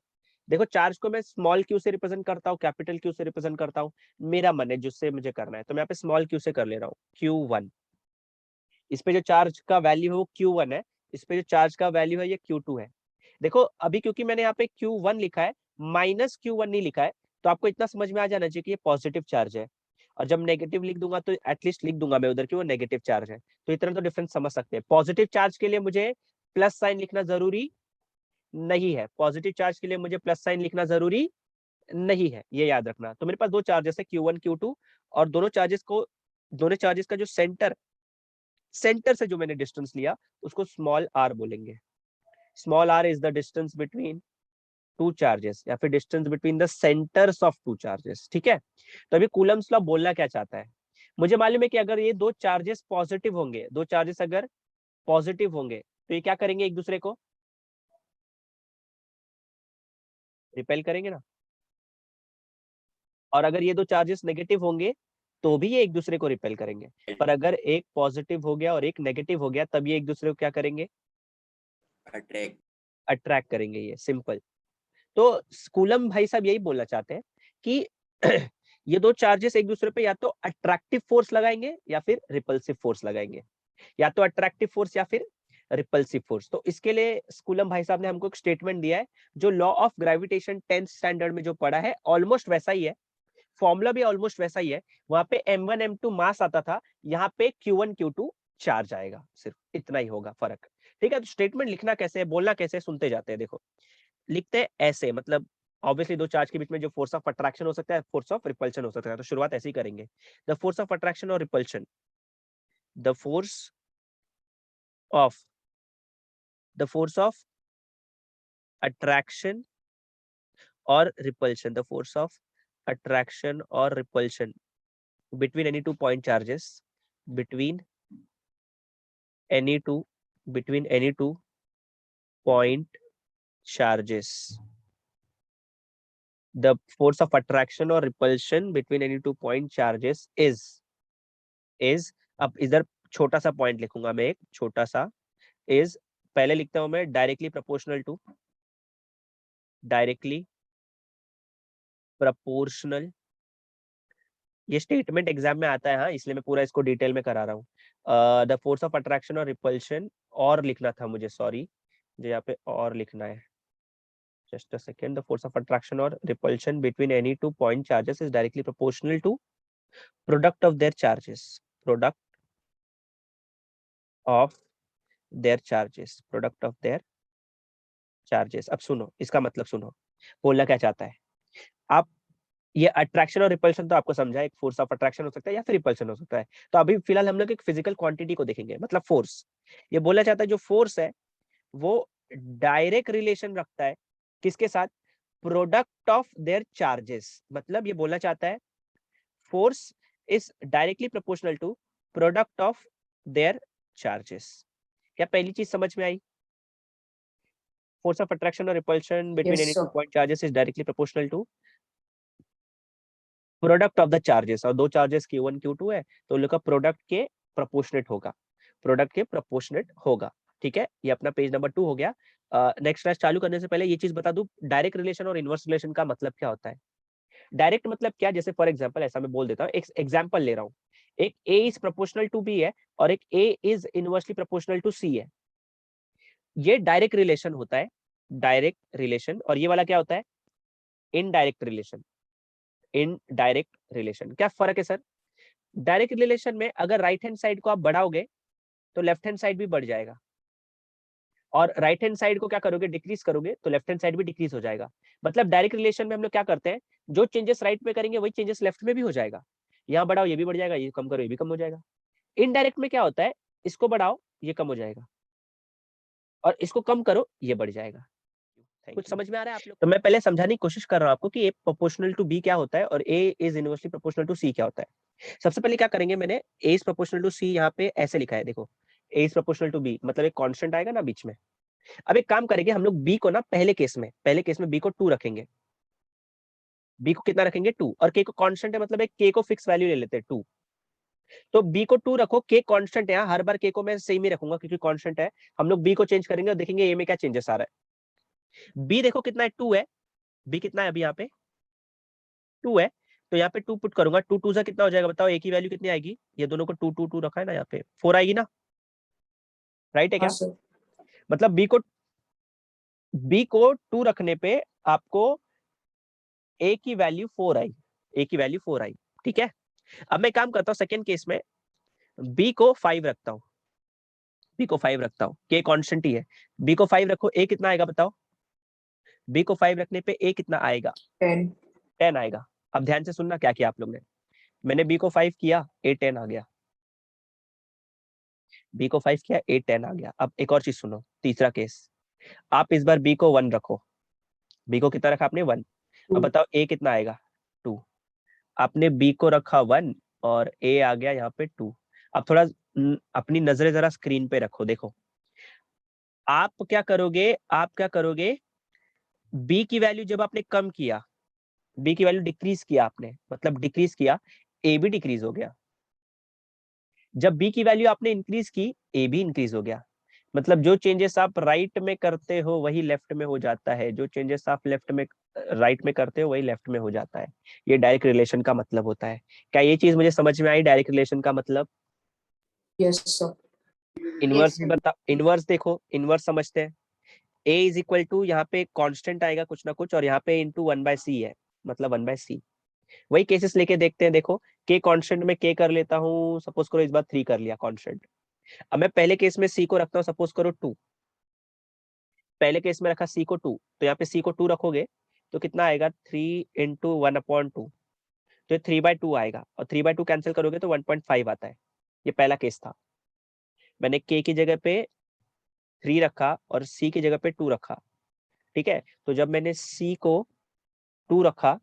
देखो चार्ज को मैं स्मॉल क्यू से रिप्रेजेंट करता हूँ, कैपिटल क्यू से रिप्रेजेंट करता हूँ, मेरा मन है जिससे मुझे करना है, तो मैं यहाँ पे स्मॉल क्यू से कर ले रहा हूँ, Q1। इस पे जो चार्ज का वैल्यू है वो Q1 है, इस पे जो चार्ज का वैल्यू है ये Q2 है। देखो अभी क्योंकि मैंने यहाँ पे Q1 लिखा है, माइनस Q1 नहीं लिखा है, तो आपको इतना समझ में आ जाना चाहिए कि ये पॉजिटिव चार्ज है। और जब नेगेटिव लिख दूंगा तो एटलीस्ट लिख दूंगा मैं उधर कि वो नेगेटिव चार्ज है। तो इतना तो डिफरेंस समझ सकते हैं। पॉजिटिव चार्ज के लिए मुझे प्लस साइन लिखना जरूरी नहीं है, पॉजिटिव चार्ज के लिए मुझे प्लस साइन लिखना जरूरी नहीं है, ये याद रखना। तो मेरे पास 2 चार्जेस है, Q1 Q2, और दोनों चार्जेस का जो सेंटर से जो मैंने डिस्टेंस लिया उसको स्मॉल आर बोलेंगे। Small r is the distance between 2 charges, या फिर distance between the centres of 2 charges, ठीक है। तो अभी कूलम्स लॉ बोलना क्या चाहता है? मुझे मालूम है कि अगर ये 2 चार्जेस पॉजिटिव होंगे, 2 चार्जेस अगर पॉजिटिव होंगे तो ये क्या करेंगे? एक दूसरे को रिपेल करेंगे ना। और अगर ये 2 चार्जेस नेगेटिव होंगे तो भी ये एक दूसरे को रिपेल करेंगे। पर अगर एक पॉजिटिव हो गया और एक नेगेटिव हो गया, तब ये एक दूसरे को क्या करेंगे? अट्रैक्ट करेंगे। ये सिंपल। तो कूलम भाई साहब यही बोलना चाहते हैं कि ये 2 चार्जेस एक दूसरे पे या तो अट्रैक्टिव फोर्स लगाएंगे या फिर रिपल्सिव फोर्स लगाएंगे, या तो अट्रैक्टिव फोर्स या फिर रिपल्सिव फोर्स। तो इसके लिए स्कूलम भाई साहब ने हमको एक स्टेटमेंट दिया है, जो law of gravitation 10th standard में जो पढ़ा है, ऑलमोस्ट वैसा ही है, फॉर्मूला भी ऑलमोस्ट वैसा ही है। वहां पे m1 m2 मास आता था, यहाँ पे Q1 Q2 चार्ज आएगा, सिर्फ इतना ही होगा फर्क, ठीक है। तो स्टेटमेंट लिखना कैसे है, बोलना कैसे है, सुनते जाते हैं। देखो लिखते हैं ऐसे, मतलब ऑब्वियसली 2 चार्ज के बीच में जो फोर्स ऑफ अट्रैक्शन हो सकता है, फोर्स ऑफ रिपल्शन हो सकता है। तो शुरुआत ऐसे ही करेंगे, द फोर्स ऑफ अट्रैक्शन और repulsion, the force of the force of attraction और repulsion, the force of attraction और repulsion between any two point charges, between any two between any two point charges, the force of attraction or repulsion between any two point charges is अब इधर छोटा सा point लिखूंगा मैं, एक छोटा सा is, पहले लिखता हूं मैं डायरेक्टली प्रपोर्शनल। ये स्टेटमेंट एग्जाम में आता है, हाँ, इसलिए मैं पूरा इसको डिटेल में करा रहा हूँ। द फोर्स ऑफ अट्रैक्शन और रिपल्शन, और लिखना था मुझे, सॉरी, जो यहाँ पे और लिखना है, just a second. The force of attraction or repulsion between any two point charges is directly proportional to product of their charges, product of their charges, product of their charges। अब सुनो, इसका मतलब सुनो, बोलना क्या चाहता है। आप ये अट्रैक्शन और रिपल्शन तो आपको समझा, एक फोर्स ऑफ अट्रैक्शन हो सकता है या फिर रिपल्शन हो सकता है। तो अभी फिलहाल हम लोग एक फिजिकल क्वांटिटी को देखेंगे, मतलब फोर्स। ये बोलना चाहता है जो फोर्स है वो डायरेक्ट रिलेशन रखता है किसके साथ? Product of their charges. मतलब ये बोलना चाहता है force is directly proportional to product of their charges. क्या पहली चीज समझ में आई? फोर्स ऑफ अट्रैक्शन और repulsion between Yes, any two sir. Point charges is directly proportional to product of the charges. और 2 चार्जेस Q1 Q2 है, तो उन लोग का प्रोडक्ट के प्रोपोर्शनेट होगा, प्रोडक्ट के प्रोपोर्शनेट होगा, ठीक है। ये अपना पेज नंबर 2 हो गया। नेक्स्ट क्लास चालू करने से पहले ये चीज बता दूं, डायरेक्ट रिलेशन और इनवर्स रिलेशन का मतलब क्या होता है। डायरेक्ट मतलब क्या, जैसे फॉर एग्जांपल ऐसा मैं बोल देता हूँ, एक एग्जांपल ले रहा हूँ, एक A is proportional to B है और एक A is inversely proportional to C है। ये डायरेक्ट रिलेशन होता है, डायरेक्ट रिलेशन। और ये वाला क्या होता है? Indirect relation. इनडायरेक्ट रिलेशन क्या फर्क है सर? डायरेक्ट रिलेशन में अगर राइट हैंड साइड को आप बढ़ाओगे तो लेफ्ट हैंड साइड भी बढ़ जाएगा, और राइट हैंड साइड को क्या करोगे, डिक्रीज करोगे, तो लेफ्ट हैंड साइड भी डिक्रीज हो जाएगा। मतलब डायरेक्ट रिलेशन में हम लोग क्या करते हैं, जो चेंजेस राइट में करेंगे वही चेंजेस लेफ्ट में भी हो जाएगा। यहाँ बढ़ाओ ये भी बढ़ जाएगा, ये कम करो ये भी कम हो जाएगा। इनडायरेक्ट में क्या होता है, इसको बढ़ाओ ये कम हो जाएगा, और इसको कम करो ये बढ़ जाएगा। कुछ समझ में आ रहा है आप लोग? तो मैं पहले समझाने की कोशिश कर रहा हूँ आपको कि ए प्रोपोर्शनल टू बी क्या होता है और ए इज इनवर्सली प्रोपोर्शनल टू सी क्या होता है। सबसे पहले क्या करेंगे, मैंने ए इज प्रोपोर्शनल टू सी यहाँ पे ऐसे लिखा है, देखो ए इज प्रोपोर्शनल टू बी, मतलब एक कांस्टेंट आएगा ना बीच में। अब एक काम करेंगे हम लोग, बी को ना पहले केस में बी को 2 रखेंगे, बी को कितना रखेंगे 2, और के को कांस्टेंट है, मतलब एक के को फिक्स वैल्यू ले लेते हैं 2। तो बी को 2 रखो, के कांस्टेंट है, हर बार के को मैं सेम ही रखूंगा क्योंकि कांस्टेंट है। हम लोग बी को चेंज करेंगे और देखेंगे ए में क्या चेंजेस आ रहा है। बी देखो कितना है, 2 है, बी कितना है अभी यहाँ पे 2 है, तो यहाँ पे 2 पुट करूंगा, 2 2 से कितना हो जाएगा बताओ, ए की वैल्यू कितनी आएगी, ये दोनों को 2 2 2 रखा है ना, यहाँ पे 4 आएगी ना, राइट है हाँ क्या? सर। मतलब बी को 2 रखने पे आपको ए की वैल्यू 4 आई, ए की वैल्यू 4 आई, ठीक है। अब मैं काम करता हूँ सेकेंड केस में, बी को 5 रखता हूँ, बी को 5 रखता हूँ, के कांस्टेंट ही है, बी को 5 रखो, ए कितना आएगा बताओ, बी को 5 रखने पे ए कितना आएगा, 10। 10 आएगा। अब ध्यान से सुनना क्या किया आप लोग ने, मैंने बी को 5 किया, ए 10 आ गया, बी को 5 किया, ए 10 आ गया। अब एक और चीज सुनो, तीसरा केस, आप इस बार बी को 1 रखो, बी को कितना रखा आपने 1, अब बताओ ए कितना आएगा 2, आपने बी को रखा 1 और ए आ गया यहाँ पे 2। अब थोड़ा अपनी नजरें जरा स्क्रीन पे रखो, देखो आप क्या करोगे, बी की वैल्यू जब आपने कम किया, बी की वैल्यू डिक्रीज किया आपने, मतलब डिक्रीज किया, ए भी डिक्रीज हो गया। जब बी की वैल्यू आपने इंक्रीज की, ए भी इंक्रीज हो गया। मतलब जो चेंजेस आप राइट में करते हो वही लेफ्ट में हो जाता है, जो चेंजेस आप राइट में करते हो वही लेफ्ट में हो जाता है। ये डायरेक्ट रिलेशन का मतलब होता है। क्या ये चीज मुझे समझ में आई, डायरेक्ट रिलेशन का मतलब? Yes sir. इनवर्स भी बता, इनवर्स देखो, इनवर्स समझते हैं, ए इज इक्वल टू यहाँ पे कांस्टेंट आएगा कुछ ना कुछ, और यहाँ पे इंटू 1/c है, मतलब 1/c। वही केसेस लेके देखते हैं, देखो के कांस्टेंट में के कर लेता हूँ, सपोज करो इस बार 3 कर लिया कांस्टेंट। अब मैं पहले केस में सी को रखता हूँ, सपोज करो 2, पहले केस में रखा सी को 2, तो यहाँ पे सी को 2 रखोगे तो कितना आएगा, 3 इंटू 1/2, तो 3/2 आएगा, और 3/2 कैंसिल करोगे तो 1.5 आता है। ये पहला केस था, मैंने के की जगह पे 3 रखा और सी की जगह पे 2 रखा, ठीक है। तो जब मैंने सी को 2 रखा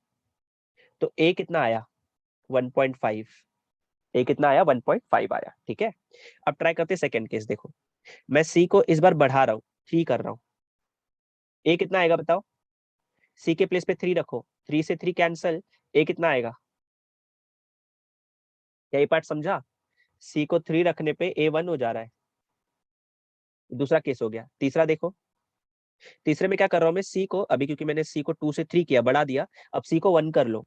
तो ए कितना आया 1.5, ए कितना आया 1.5 आया, ठीक है। अब ट्राई करते हैं सेकेंड केस, देखो मैं सी को इस बार बढ़ा रहा हूँ, 3 कर रहा हूँ, ए कितना आएगा बताओ, सी के प्लेस पे 3 रखो, 3 से 3 कैंसल, ए कितना आएगा, क्या ये पार्ट समझा? सी को 3 रखने पे ए 1 हो जा रहा है, दूसरा केस हो गया। तीसरा देखो, तीसरे में क्या कर रहा हूँ मैं, सी को अभी क्योंकि मैंने सी को 2 से 3 किया, बढ़ा दिया, अब सी को 1 कर लो,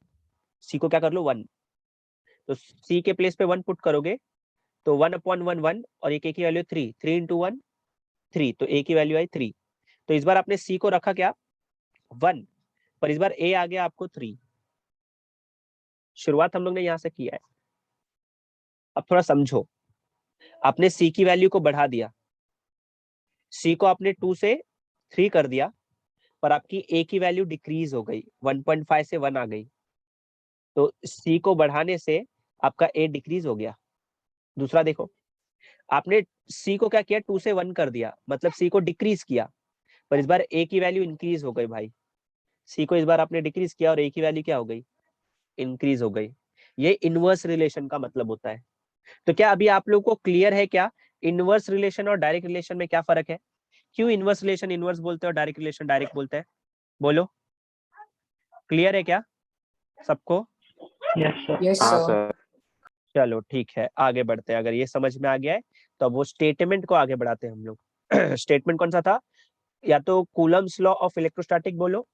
सी को क्या कर लो 1, तो सी के प्लेस पे 1 पुट करोगे तो 1/1 1, और एक ए की वैल्यू 3, 3 इंटू 1 3, तो ए की वैल्यू आई 3। तो इस बार आपने सी को रखा क्या 1, पर इस बार ए आ गया आपको 3। शुरुआत हम लोग ने यहां से किया है। अब थोड़ा समझो, आपने सी की वैल्यू को बढ़ा दिया, सी को आपने 2 से 3 कर दिया, पर आपकी ए की वैल्यू डिक्रीज हो गई, 1.5 से 1 आ गई, तो सी को बढ़ाने से आपका ए डिक्रीज हो गया। दूसरा देखो, आपने सी को क्या किया 2 से 1 कर दिया, मतलब सी को डिक्रीज किया, पर इस बार ए की वैल्यू इंक्रीज हो गई भाई, सी को इस बार आपने डिक्रीज किया और ए की वैल्यू क्या हो गई, इंक्रीज हो गई। ये इनवर्स रिलेशन का मतलब होता है। तो क्या अभी आप लोगों को क्लियर है क्या, इनवर्स रिलेशन और डायरेक्ट रिलेशन में क्या फर्क है? क्यों इनवर्स रिलेशन इनवर्स बोलते हैं और डायरेक्ट रिलेशन डायरेक्ट बोलते हैं? बोलो, क्लियर है क्या सबको? यस हाँ सर। सर। चलो ठीक है, आगे बढ़ते हैं। अगर ये समझ में आ गया है तो अब वो स्टेटमेंट को आगे बढ़ाते हैं हम लोग। स्टेटमेंट कौन सा था, या तो कूलम्स लॉ ऑफ इलेक्ट्रोस्टैटिक बोलो,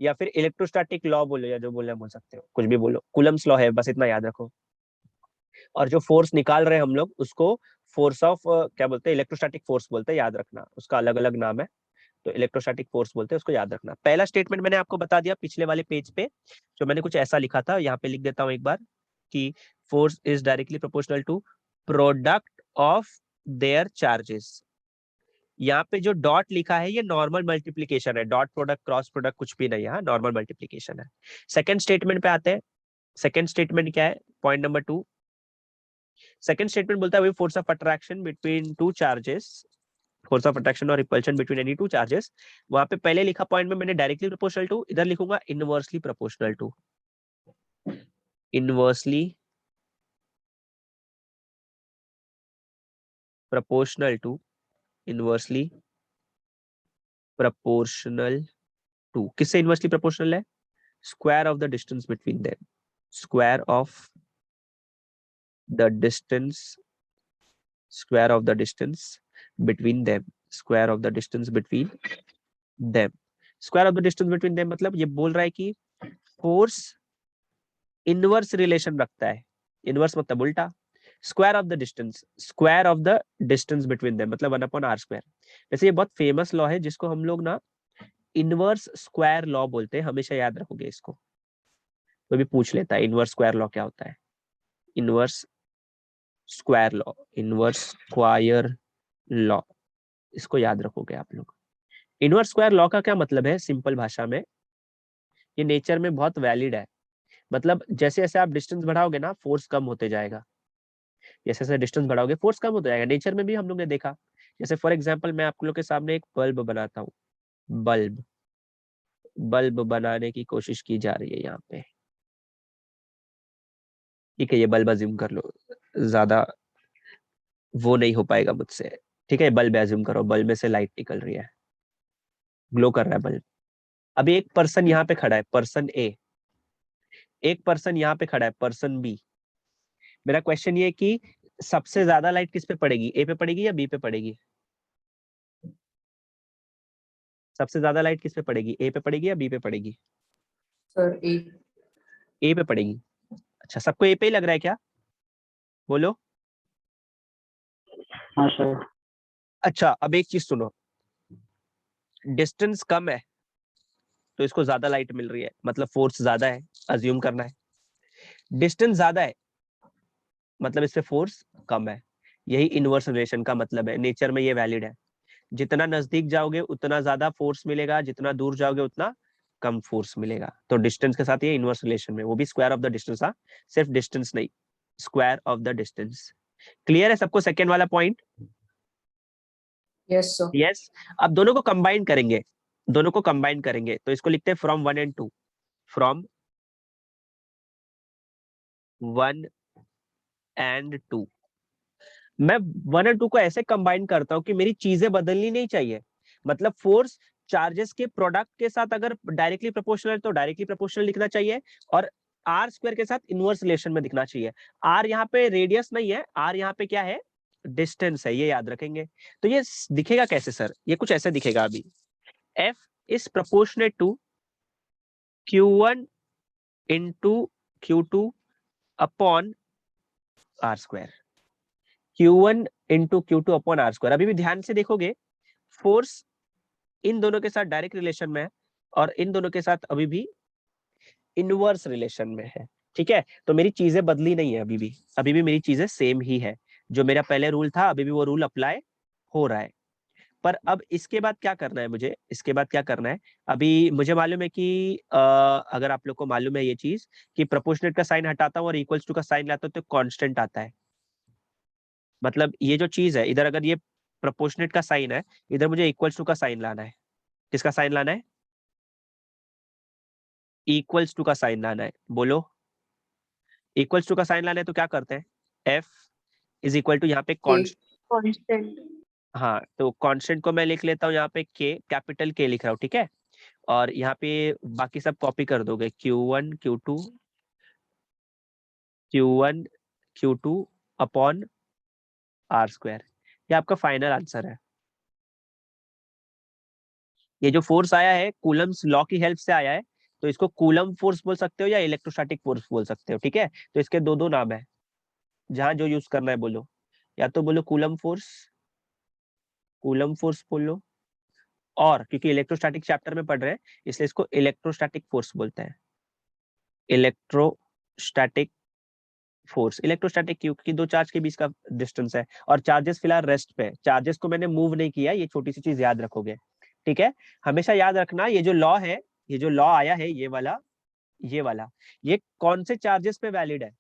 या फिर इलेक्ट्रोस्टैटिक लॉ बोलो, या जो बोलना बोल सकते हो, कुछ भी बोलो, कूलम्स लॉ है, बस इतना याद रखो। और जो फोर्स निकाल रहे हैं हम लोग उसको फोर्स ऑफ क्या बोलते हैं, इलेक्ट्रोस्टैटिक फोर्स बोलते हैं, याद रखना, उसका अलग अलग नाम है, तो इलेक्ट्रोस्टैटिक फोर्स बोलते हैं, उसको याद रखना। पहला स्टेटमेंट मैंने आपको बता दिया पिछले वाले पेज पे, जो मैंने कुछ ऐसा लिखा था, यहाँ पे लिख देता हूँ एक बार, कि force is directly proportional to product of their charges, यहाँ पे जो डॉट लिखा है ये नॉर्मल मल्टीप्लीकेशन है, डॉट प्रोडक्ट क्रॉस प्रोडक्ट कुछ भी नहीं है, नॉर्मल मल्टीप्लीकेशन है। सेकंड स्टेटमेंट पे आते हैं। सेकंड स्टेटमेंट क्या है, पॉइंट नंबर 2। सेकंड स्टेटमेंट बोलता है force of attraction between two charges, force of attraction और repulsion between any two charges. वहां पे पहले लिखा पॉइंट में मैंने डायरेक्टली प्रोपोर्शनल टू, इधर लिखूंगा inversely proportional to. Inversely proportional to, inversely proportional to. किससे इनवर्सली प्रोपोर्शनल है? Square of the distance between them, square of the distance, square of the distance between them, square of the distance between them. Square of the distance between them मतलब ये बोल रहा है कि force inverse relation रखता है। Inverse मतलब उल्टा। Square of the distance, square of the distance between them मतलब 1/r स्क्वायर। वैसे ये बहुत फेमस लॉ है जिसको हम लोग ना इनवर्स स्क्वायर लॉ बोलते हैं, हमेशा याद रखोगे इसको। कोई भी पूछ लेता है इनवर्स स्क्वायर लॉ क्या होता है। Inverse square law, inverse square law, इसको याद रखोगे आप लोग। इनवर्स स्क्वायर लॉ का क्या मतलब है सिंपल भाषा में, ये नेचर में बहुत वैलिड है। मतलब जैसे जैसे आप डिस्टेंस बढ़ाओगे ना फोर्स कम होते जाएगा, जैसे जैसे डिस्टेंस बढ़ाओगे फोर्स कम होता जाएगा। नेचर में भी हम लोग ने देखा। जैसे फॉर एग्जांपल मैं आप लोग के सामने एक बल्ब बनाता हूँ, बल्ब, बल्ब बनाने की कोशिश की जा रही है यहाँ पे, ठीक है। ये बल्ब अज्यूम कर लो, ज्यादा वो नहीं हो पाएगा मुझसे, ठीक है। बल्ब अज्यूम करो, बल्ब में से लाइट निकल रही है, ग्लो कर रहा है बल्ब। अभी एक पर्सन यहाँ पे खड़ा है, पर्सन ए। एक पर्सन यहाँ पे खड़ा है, पर्सन बी। मेरा क्वेश्चन ये है कि सबसे ज्यादा लाइट किस पे पड़ेगी, ए पे पड़ेगी या बी पे पड़ेगी? सबसे ज्यादा लाइट किस पे पड़ेगी, ए पे पड़ेगी या बी पे पड़ेगी? सर ए। ए पे पड़ेगी। अच्छा, सबको ए पे ही लग रहा है क्या? बोलो। हाँ सर। अच्छा, अब एक चीज सुनो, डिस्टेंस कम है तो इसको ज्यादा लाइट मिल रही है, मतलब फोर्स ज्यादा है, अज्यूम करना है। डिस्टेंस ज्यादा है मतलब इससे फोर्स कम है। यही इनवर्स रिलेशन का मतलब है, नेचर में ये वैलिड है। जितना नजदीक जाओगे उतना ज्यादा फोर्स मिलेगा, जितना दूर जाओगे उतना कम फोर्स मिलेगा। तो डिस्टेंस के साथ ये इनवर्स रिलेशन में, वो भी स्क्वायर ऑफ द डिस्टेंस। हाँ, सिर्फ डिस्टेंस नहीं, square of the distance. Clear है सबको सेकेंड वाला पॉइंट? Yes sir. यस। अब दोनों को कंबाइन करेंगे, दोनों को कंबाइन करेंगे तो इसको लिखते हैं फ्रॉम 1 एंड 2, फ्रॉम 1 एंड 2। मैं 1 और 2 को ऐसे कंबाइन करता हूं कि मेरी चीजें बदलनी नहीं चाहिए। मतलब फोर्स चार्जेस के प्रोडक्ट के साथ अगर डायरेक्टली प्रोपोर्शनल है तो डायरेक्टली प्रोपोर्शनल लिखना चाहिए, और आर स्क्वायर के साथ इनवर्स रिलेशन में दिखना चाहिए। आर यहाँ पे रेडियस नहीं है, आर यहाँ पे क्या है, डिस्टेंस है, ये याद रखेंगे। तो ये दिखेगा कैसे सर? ये कुछ ऐसे दिखेगा अभी, F is proportionate to Q1 into Q2 upon r square, Q1 into Q2 upon r square. अभी भी ध्यान से देखोगे, फोर्स इन दोनों के साथ डायरेक्ट रिलेशन में है और इन दोनों के साथ अभी भी इनवर्स रिलेशन में है, ठीक है। तो मेरी चीजें बदली नहीं है, अभी भी मेरी चीजें सेम ही है। जो मेरा पहले रूल था अभी भी वो रूल अप्लाई हो रहा है। पर अब इसके बाद क्या करना है मुझे, इसके बाद क्या करना है? अभी मुझे मालूम है कि अगर आप लोग को मालूम है ये चीज कि प्रोपोर्शनेट का साइन हटाता हूँ और इक्वल्स टू का साइन लाता हूँ तो कांस्टेंट आता है। मतलब ये जो चीज है, इधर अगर ये प्रोपोर्शनेट का साइन है, इधर मुझे इक्वल्स टू का साइन लाना है। किसका साइन लाना है? इक्वल्स टू का साइन लाना है। बोलो, इक्वल्स टू का साइन लाना है तो क्या करते हैं? एफ इज इक्वल टू यहाँ पे कांस्टेंट। हाँ, तो कांस्टेंट को मैं लिख लेता हूँ यहाँ पे के, कैपिटल के लिख रहा हूँ, ठीक है। और यहाँ पे बाकी सब कॉपी कर दोगे, Q1 Q2 Q1 Q2 upon r square. ये आपका फाइनल आंसर है। ये जो फोर्स आया है कूलम्स लॉ की हेल्प से आया है, तो इसको कूलम फोर्स बोल सकते हो या इलेक्ट्रोस्टैटिक फोर्स बोल सकते हो, ठीक है। तो इसके दो दो नाम है, जहां जो यूज करना है बोलो। या तो बोलो कूलम फोर्स, कूलम फोर्स बोलो, और क्योंकि इलेक्ट्रोस्टैटिक चैप्टर में पढ़ रहे हैं इसलिए इसको इलेक्ट्रोस्टैटिक फोर्स बोलते हैं, इलेक्ट्रोस्टैटिक फोर्स, इलेक्ट्रोस्टैटिक क्योंकि दो चार्ज के बीच का डिस्टेंस है, और चार्जेस फिलहाल रेस्ट पे है, चार्जेस को मैंने मूव नहीं किया, ये छोटी सी चीज याद रखोगे, ठीक है। हमेशा याद रखना ये जो लॉ है, ये जो लॉ आया है, ये वाला ये कौन से चार्जेस पे वैलिड है?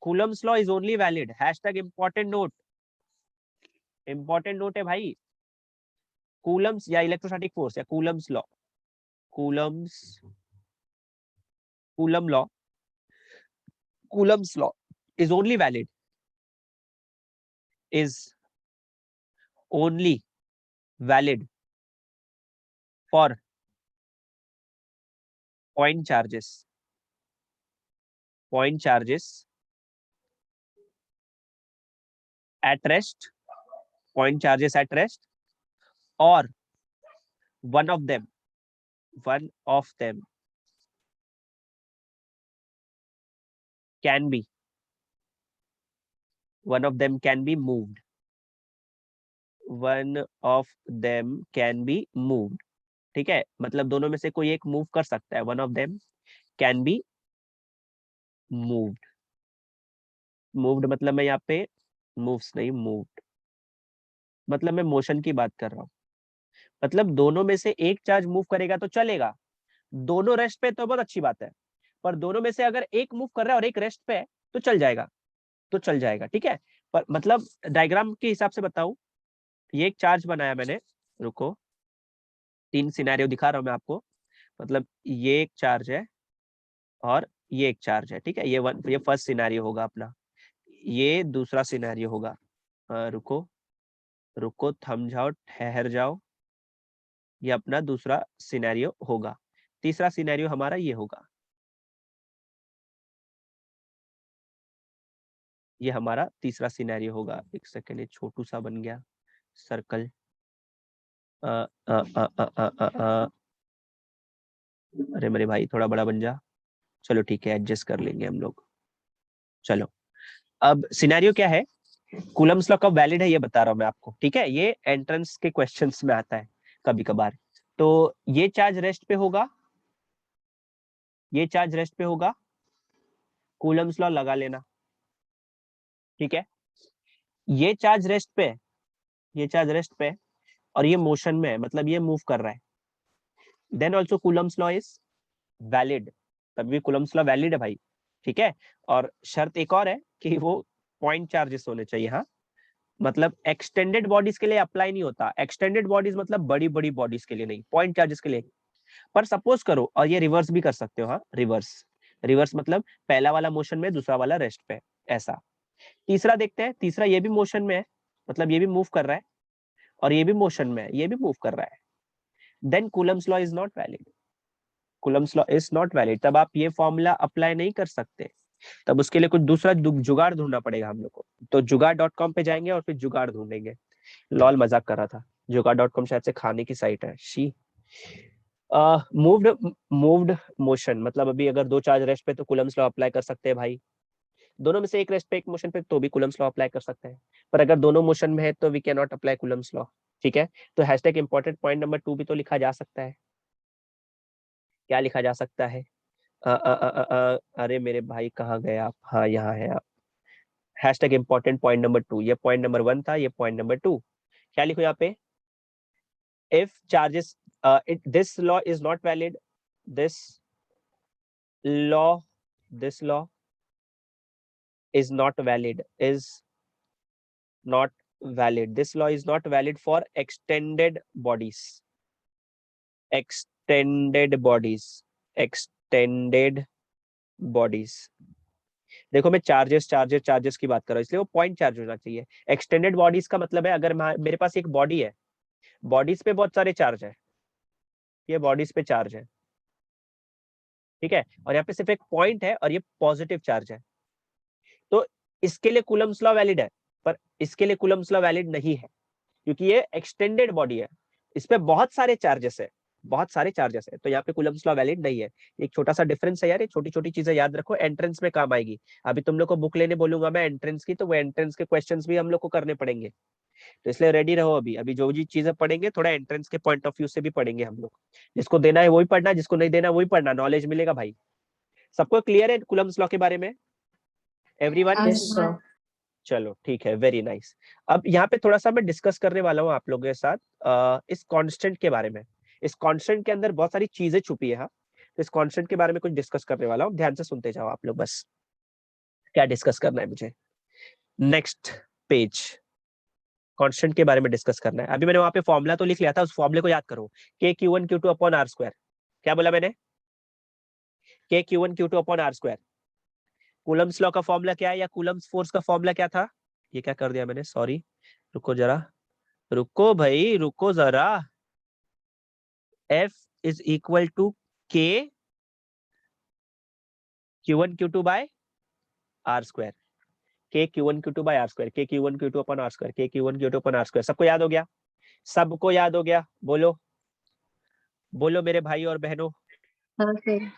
Coulomb's law is only valid, hashtag important note है भाई। कूलम्स या इलेक्ट्रोस्टैटिक फोर्स या Coulomb's law, coulomb law, Coulomb's law is only valid, is only valid for point charges at rest, point charges at rest, or one of them can be moved, ठीक है, मतलब दोनों में से कोई एक मूव कर सकता है, one of them can be moved मतलब मैं यहाँ पे मूव्स नहीं, मूव्ड मतलब मैं मोशन की बात कर रहा हूँ, मतलब दोनों में से एक चार्ज मूव करेगा तो चलेगा, दोनों रेस्ट पे तो बहुत अच्छी बात है, पर दोनों में से अगर एक मूव कर रहा है और एक रेस्ट पे है तो चल जाएगा, ठीक है। पर मतलब डायग्राम के हिसाब से बताऊं, ये एक चार्ज बनाया मैंने, रुको 3 सिनेरियो दिखा रहा हूं मैं आपको, मतलब ये एक चार्ज है और ये एक चार्ज है, ठीक है, ये फर्स्ट सिनेरियो होगा अपना, ये दूसरा सिनेरियो होगा, रुको थम जाओ, ठहर जाओ, ये अपना दूसरा सिनेरियो होगा, तीसरा सिनेरियो हमारा ये होगा, ये हमारा तीसरा सिनेरियो होगा। एक सेकेंड, ये छोटू सा बन गया सर्कल, अरे मेरे भाई थोड़ा बड़ा बन जा, चलो ठीक है एडजस्ट कर लेंगे हम लोग। चलो अब सिनेरियो क्या है, कूलम्स लॉ कब वैलिड है ये बता रहा हूं मैं आपको, ठीक है, ये एंट्रेंस के क्वेश्चंस में आता है कभी कभार। तो ये चार्ज रेस्ट पे होगा, कूलम्स लॉ लगा लेना, ठीक है। ये चार्ज रेस्ट पे है और ये मोशन में है, मतलब ये मूव कर रहा है, then also Coulomb's law is valid, तब भी कूलम्स लॉ वैलिड है भाई, ठीक है। और शर्त एक और है कि वो पॉइंट चार्जेस होने चाहिए, हाँ, मतलब एक्सटेंडेड बॉडीज के लिए अप्लाई नहीं होता, एक्सटेंडेड बॉडीज मतलब बड़ी बड़ी बॉडीज के लिए नहीं, पॉइंट चार्जेस के लिए। पर सपोज करो, और ये रिवर्स भी कर सकते हो, हाँ, रिवर्स मतलब पहला वाला मोशन में, दूसरा वाला रेस्ट पे, ऐसा। तीसरा देखते हैं, तीसरा ये भी मोशन में है, मतलब ये भी मूव कर रहा है, और ये भी मोशन में है, ये भी मूव कर रहा है, then Coulomb's law is not valid, तब आप ये फॉर्मूला अप्लाई नहीं कर सकते, तब उसके लिए कुछ दूसरा जुगाड़ ढूंढना पड़ेगा हम लोग को। तो जुगाड़.com पे जाएंगे और फिर जुगाड़ ढूंढेंगे, लॉल मजाक कर रहा था, जुगाड़.com शायद से खाने की साइट है, शी। मूव्ड मोशन मतलब अभी अगर दो चार्ज रेस्ट पे तो कूलम्स लॉ अप्लाई कर सकते हैं भाई, दोनों में से एक रेस्ट पे एक मोशन पे तो भी कूलम्स लॉ अप्लाई कर सकते हैं, पर अगर दोनों मोशन में है तो we can not apply Coulomb's law, ठीक है। तो हैशटैग इंपॉर्टेंट पॉइंट नंबर 2 भी तो लिखा जा सकता है, क्या लिखा जा सकता है, अरे मेरे भाई कहाँ गए आप, हाँ यहाँ है आप, हैशटैग इंपॉर्टेंट पॉइंट नंबर 2, ये पॉइंट नंबर 1 था, ये पॉइंट नंबर 2, क्या लिखो यहाँ पे, if charges this law is not valid, this law is not valid, this law is not valid for extended bodies, देखो मैं चार्जेस की बात कर रहा हूँ, इसलिए वो पॉइंट चार्ज होना चाहिए। एक्सटेंडेड बॉडीज का मतलब है अगर मेरे पास एक बॉडी है, बॉडीज पे बहुत सारे चार्ज है, ये बॉडीज पे चार्ज है, ठीक है, और यहाँ पे सिर्फ एक पॉइंट है और ये पॉजिटिव चार्ज है, तो इसके लिए कूलम्स लॉ वैलिड है, पर इसके लिए कूलम्स लॉ वैलिड नहीं है, क्योंकि ये एक्सटेंडेड बॉडी है, इस पे बहुत सारे चार्जेस है, तो यहाँ पे कूलम्स लॉ वैलिड नहीं है। एक छोटा सा डिफरेंस है यार, ये छोटी छोटी चीजें याद रखो, एंट्रेंस में काम आएगी। अभी तुम लोग को बुक लेने बोलूंगा मैं एंट्रेंस की, तो वो एंट्रेंस के क्वेश्चंस भी हम लोग को करने पड़ेंगे, तो इसलिए रेडी रहो, अभी जो भी चीजें पढ़ेंगे थोड़ा एंट्रेंस के पॉइंट ऑफ व्यू से भी पढ़ेंगे हम लोग, जिसको देना है वही पढ़ना, जिसको नहीं देना वही पढ़ना, नॉलेज मिलेगा भाई। सबको क्लियर है कूलम्स लॉ के बारे में? एवरीवन? Yes, sir. चलो ठीक है, वेरी नाइस। अब यहाँ पे थोड़ा सा मैं डिस्कस करने वाला हूँ आप लोगों के साथ इस कांस्टेंट के बारे में। इस कांस्टेंट के अंदर बहुत सारी चीजें छुपी है। हाँ, तो इस कांस्टेंट के बारे में कुछ डिस्कस करने वाला हूँ, ध्यान से सुनते जाओ आप लोग बस, क्या डिस्कस करना है मुझे। नेक्स्ट पेज, कांस्टेंट के बारे में डिस्कस करना है। अभी मैंने वहां पे फॉर्मूला तो लिख लिया था, उस फॉर्मूले को याद करो, k q one q two upon r square. क्या बोला मैंने? K q one q two upon r square. Coulomb's law का फॉर्मूला क्या है, या कूलम्स फोर्स का फॉर्मूला क्या था? ये क्या कर दिया मैंने, सॉरी, रुको जरा, रुको भाई, रुको जरा। F is equal to k q one q two by r square. K q one q two by r square, k q one q two upon r square, k q one q two upon r square. सबको याद हो गया? सबको याद हो गया? बोलो बोलो मेरे भाई और बहनों। हाँ सर।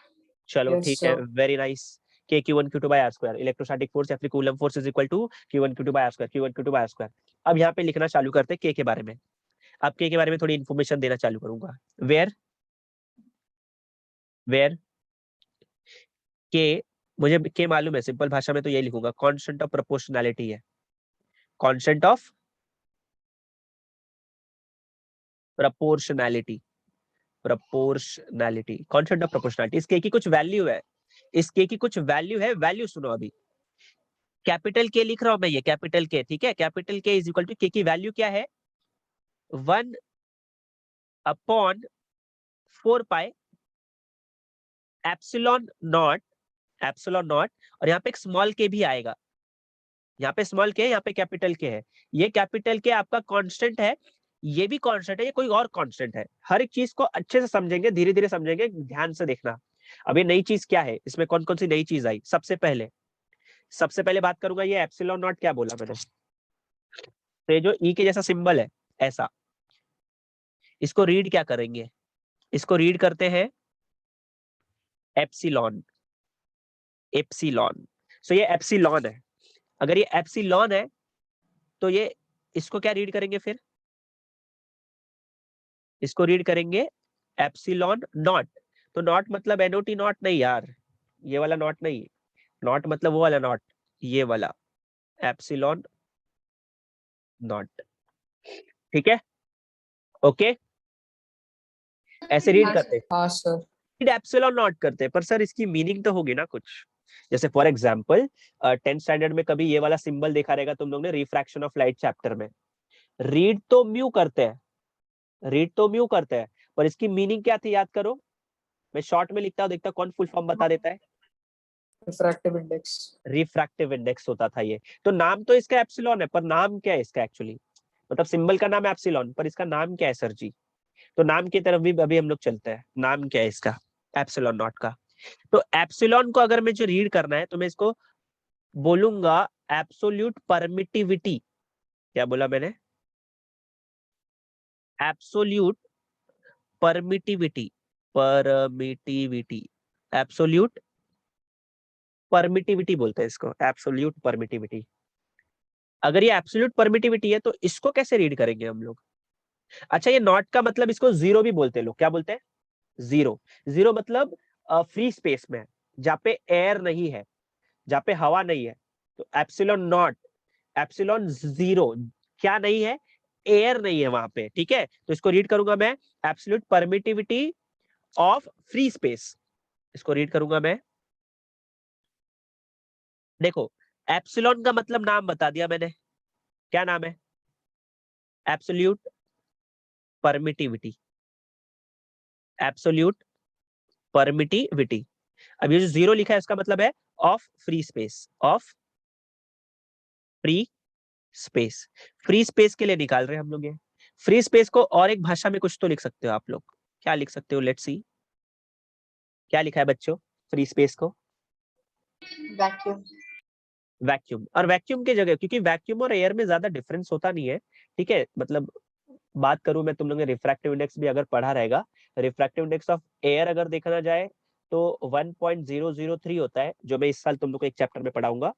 चलो Yes, ठीक है, sir. Very nice. K q one q two by r square, electrostatic force या फिर Coulomb force is equal to q one q two by r square, q one q two by r square. अब यहाँ पे लिखना चालू करते हैं के बारे में। अब के बारे में थोड़ी इन्फॉर्मेशन देना चालू करूंगा। वेयर वेयर के, मुझे के मालूम है, सिंपल भाषा में तो यही लिखूंगा, कांस्टेंट ऑफ प्रोपोर्शनैलिटी है। Constant of proportionality, proportionality, constant of proportionality. इस के की कुछ वैल्यू है, इस के की कुछ वैल्यू है। वैल्यू सुनो अभी, कैपिटल के लिख रहा हूं मैं, ये कैपिटल के, ठीक है। कैपिटल के इज इक्वल टू के की वैल्यू क्या है, 1/4 pi epsilon not, epsilon not. और यहाँ पे एक स्मॉल के भी आएगा, यहाँ पे स्मॉल के, यहाँ पे कैपिटल के है। ये कैपिटल के आपका कांस्टेंट है, ये भी कांस्टेंट है, ये कोई और कांस्टेंट है। हर एक चीज को अच्छे से समझेंगे, धीरे धीरे समझेंगे, ध्यान से देखना। अब ये नई चीज क्या है, इसमें कौन कौन सी नई चीज आई? सबसे पहले बात करूंगा, ये एप्सिलॉन नॉट क्या बोला मैंने, तो ये जो ई के जैसा सिंबल है ऐसा, इसको रीड क्या करेंगे? इसको रीड करते हैं एप्सिलॉन, एप्सिलॉन। सो ये एप्सिलॉन है। अगर ये एप्सिलॉन है तो ये, इसको क्या रीड करेंगे फिर? इसको रीड करेंगे एप्सिलॉन नॉट। तो नॉट मतलब एनओटी नॉट नहीं यार, ये वाला नॉट नहीं, नॉट मतलब वो वाला नॉट, ये वाला एप्सिलॉन नॉट, ठीक है, ओके। ऐसे रीड करते, हाँ सर। रीड एप्सिलॉन नॉट करते, पर सर इसकी मीनिंग तो होगी ना कुछ। जैसे फॉर एग्जांपल 10th स्टैंडर्ड में कभी ये वाला सिंबल देखा रहेगा तुम लोग ने, रिफ्रैक्शन ऑफ लाइट चैप्टर में। रीड तो म्यू करते हैं, रीड तो म्यू करते हैं, पर इसकी मीनिंग क्या थी याद करो। मैं शॉर्ट में लिखता हूँ, देखता कौन फुल फॉर्म बता देता है। Refractive index. रिफ्रैक्टिव इंडेक्स होता था ये। तो नाम तो इसका एप्सिलॉन है, पर नाम क्या है इसका एक्चुअली, मतलब सिंबल का नाम एप्सिलॉन, पर इसका नाम क्या है सर जी? तो नाम की तरफ भी अभी हम लोग चलते हैं। नाम क्या है इसका, एप्सिलॉन नॉट का। तो एप्सिलॉन को अगर मुझे रीड करना है तो मैं इसको बोलूंगा एब्सोल्यूट परमिटिविटी। क्या बोला मैंने? Absolute permittivity, permittivity, absolute permittivity बोलते हैं इसको, एब्सोल्यूट परमिटिविटी। अगर ये एब्सोल्यूट परमिटिविटी है तो इसको कैसे रीड करेंगे हम लोग? अच्छा, ये नॉट का मतलब इसको जीरो भी बोलते हैं लोग। क्या बोलते हैं? जीरो। जीरो मतलब फ्री स्पेस में, जहाँ पे एयर नहीं है, जहाँ पे हवा नहीं है। तो एप्सिलॉन नॉट, एप्सिलॉन जीरो, क्या नहीं है? एयर नहीं है वहां पे, ठीक है। तो इसको रीड करूंगा मैं absolute permittivity of free space, इसको रीड करूंगा मैं। देखो, एप्सिलॉन का मतलब नाम बता दिया मैंने, क्या नाम है? Absolute permittivity, absolute permittivity. अब ये जो जीरो लिखा है इसका मतलब है of free space, of free space. Free space के लिए निकाल रहे हैं हम लोग ये। फ्री स्पेस को और एक भाषा में कुछ तो लिख सकते हो आप लोग, क्या लिख सकते हो? लेट्स सी, क्या लिखा है बच्चों फ्री स्पेस को? वैक्यूम। वैक्यूम। और वैक्यूम की जगह, क्योंकि वैक्यूम और एयर में ज्यादा डिफरेंस होता नहीं है, ठीक है। मतलब बात करूं मैं, तुम लोग ने रिफ्रैक्टिव इंडेक्स भी अगर पढ़ा रहेगा, रिफ्रैक्टिव इंडेक्स ऑफ एयर अगर देखना जाए तो 1.003 होता है, जो मैं इस साल तुम लोग को एक चैप्टर में पढ़ाऊंगा।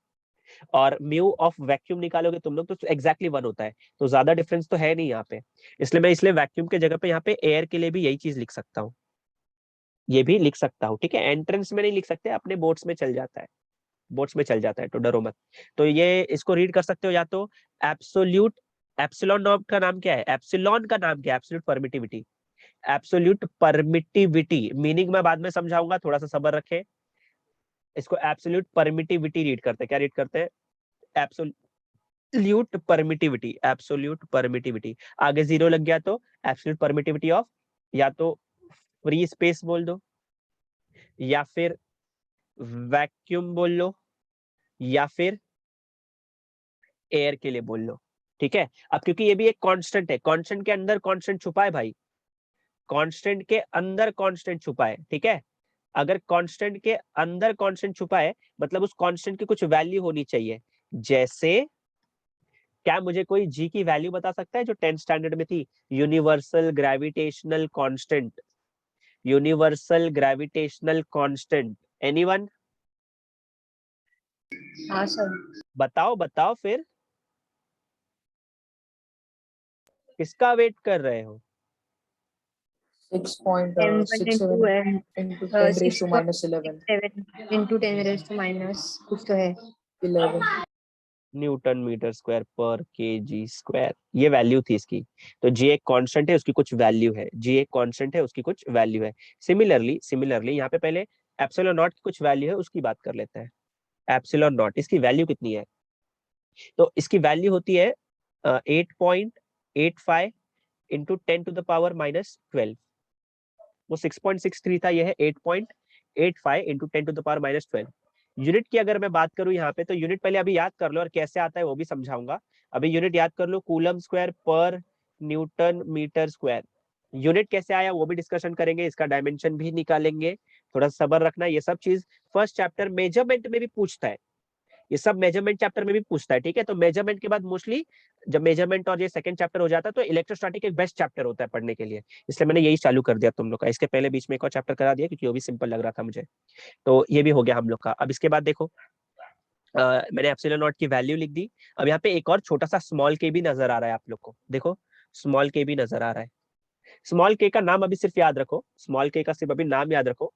और म्यू ऑफ वैक्यूम निकालोगे तुम लोग तो एग्जैक्टली 1 होता है। तो ज्यादा डिफरेंस तो है नहीं यहाँ पे, इसलिए वैक्यूम के जगह पे यहाँ पे एयर के लिए भी यही चीज लिख सकता हूँ, ये भी लिख सकता हूँ, ठीक है। एंट्रेंस में नहीं लिख सकते, अपने बोर्ड्स में चल जाता है। बोर्ड्स में चल जाता है, तो डरो मत। तो ये इसको रीड कर सकते हो, या तो एब्सोल्यूट, एप्सिलॉन नॉट का नाम क्या है, एप्सिलॉन का नाम क्या है, absolute permittivity. Absolute permittivity meaning मैं बाद में समझाऊंगा, थोड़ा सा सब्र रखें। इसको एब्सोल्यूट परमिटिविटी रीड करते हैं, क्या रीड करते हैं, एब्सोल्यूट परमिटिविटी, एब्सोल्यूट परमिटिविटी। आगे जीरो लग गया तो एब्सोल्यूट परमिटिविटी ऑफ, या तो फ्री स्पेस बोल दो, या फिर वैक्यूम बोल लो, या फिर एयर के लिए बोल लो। ठीक है, अब क्योंकि ये भी एक कांस्टेंट है, कांस्टेंट के अंदर कांस्टेंट छुपा है भाई, कांस्टेंट के अंदर कांस्टेंट छुपा है। ठीक है, अगर कांस्टेंट के अंदर कांस्टेंट छुपा है मतलब उस कांस्टेंट की कुछ वैल्यू होनी चाहिए। जैसे क्या मुझे कोई जी की वैल्यू बता सकता है जो 10th स्टैंडर्ड में थी, universal gravitational constant, universal gravitational constant, anyone? हाँ सर। बताओ बताओ फिर, किसका वेट कर रहे हो? 6.67 and into 10 raised to minus 11. 6.67 into 10 raised to minus कुछ तो है 11. न्यूटन मीटर स्क्वायर पर केजी स्क्वायर, ये वैल्यू थी इसकी। तो जी एक कांस्टेंट है, उसकी कुछ वैल्यू है, जी एक कांस्टेंट है, उसकी कुछ वैल्यू है। सिमिलरली सिमिलरली यहाँ पे पहले एप्सिलॉन नॉट की कुछ वैल्यू है, उसकी बात कर लेते हैं। एप्सिलॉन नॉट, इसकी वैल्यू कितनी है? तो इसकी वैल्यू होती है 8.85 इंटू 10⁻⁻12। वो 6.63 था, ये है 8.85 इंटू 10⁻⁻12। यूनिट की अगर मैं बात करूं यहाँ पे, तो यूनिट पहले अभी याद कर लो, और कैसे आता है वो भी समझाऊंगा। अभी यूनिट याद कर लो, कूलम स्क्वायर पर न्यूटन मीटर स्क्वायर। यूनिट कैसे आया वो भी डिस्कशन करेंगे, इसका डायमेंशन भी निकालेंगे। थोड़ा सब्र रखना, ये सब चीज फर्स्ट चैप्टर मेजरमेंट में भी पूछता है, ये सब मेजरमेंट चैप्टर में भी पूछता है। ठीक है, तो मेजरमेंट के बाद मोस्टली जब मेजरमेंट और ये सेकंड चैप्टर हो जाता है तो इलेक्ट्रोस्टैटिक एक बेस्ट चैप्टर होता है पढ़ने के लिए, इसलिए मैंने यही चालू कर दिया तुम लोग का। इसके पहले बीच में एक और चैप्टर करा दिया क्योंकि वो भी सिंपल लग रहा था मुझे। तो ये भी हो गया हम लोग का। अब इसके बाद देखो, मैंने एप्सिलॉन नॉट की वैल्यू लिख दी। अब यहाँ पे एक और छोटा सा स्मॉल के भी नजर आ रहा है आप लोग को, देखो स्मॉल के भी नजर आ रहा है। स्मॉल के का नाम अभी सिर्फ याद रखो, स्मॉल के का सिर्फ अभी नाम याद रखो।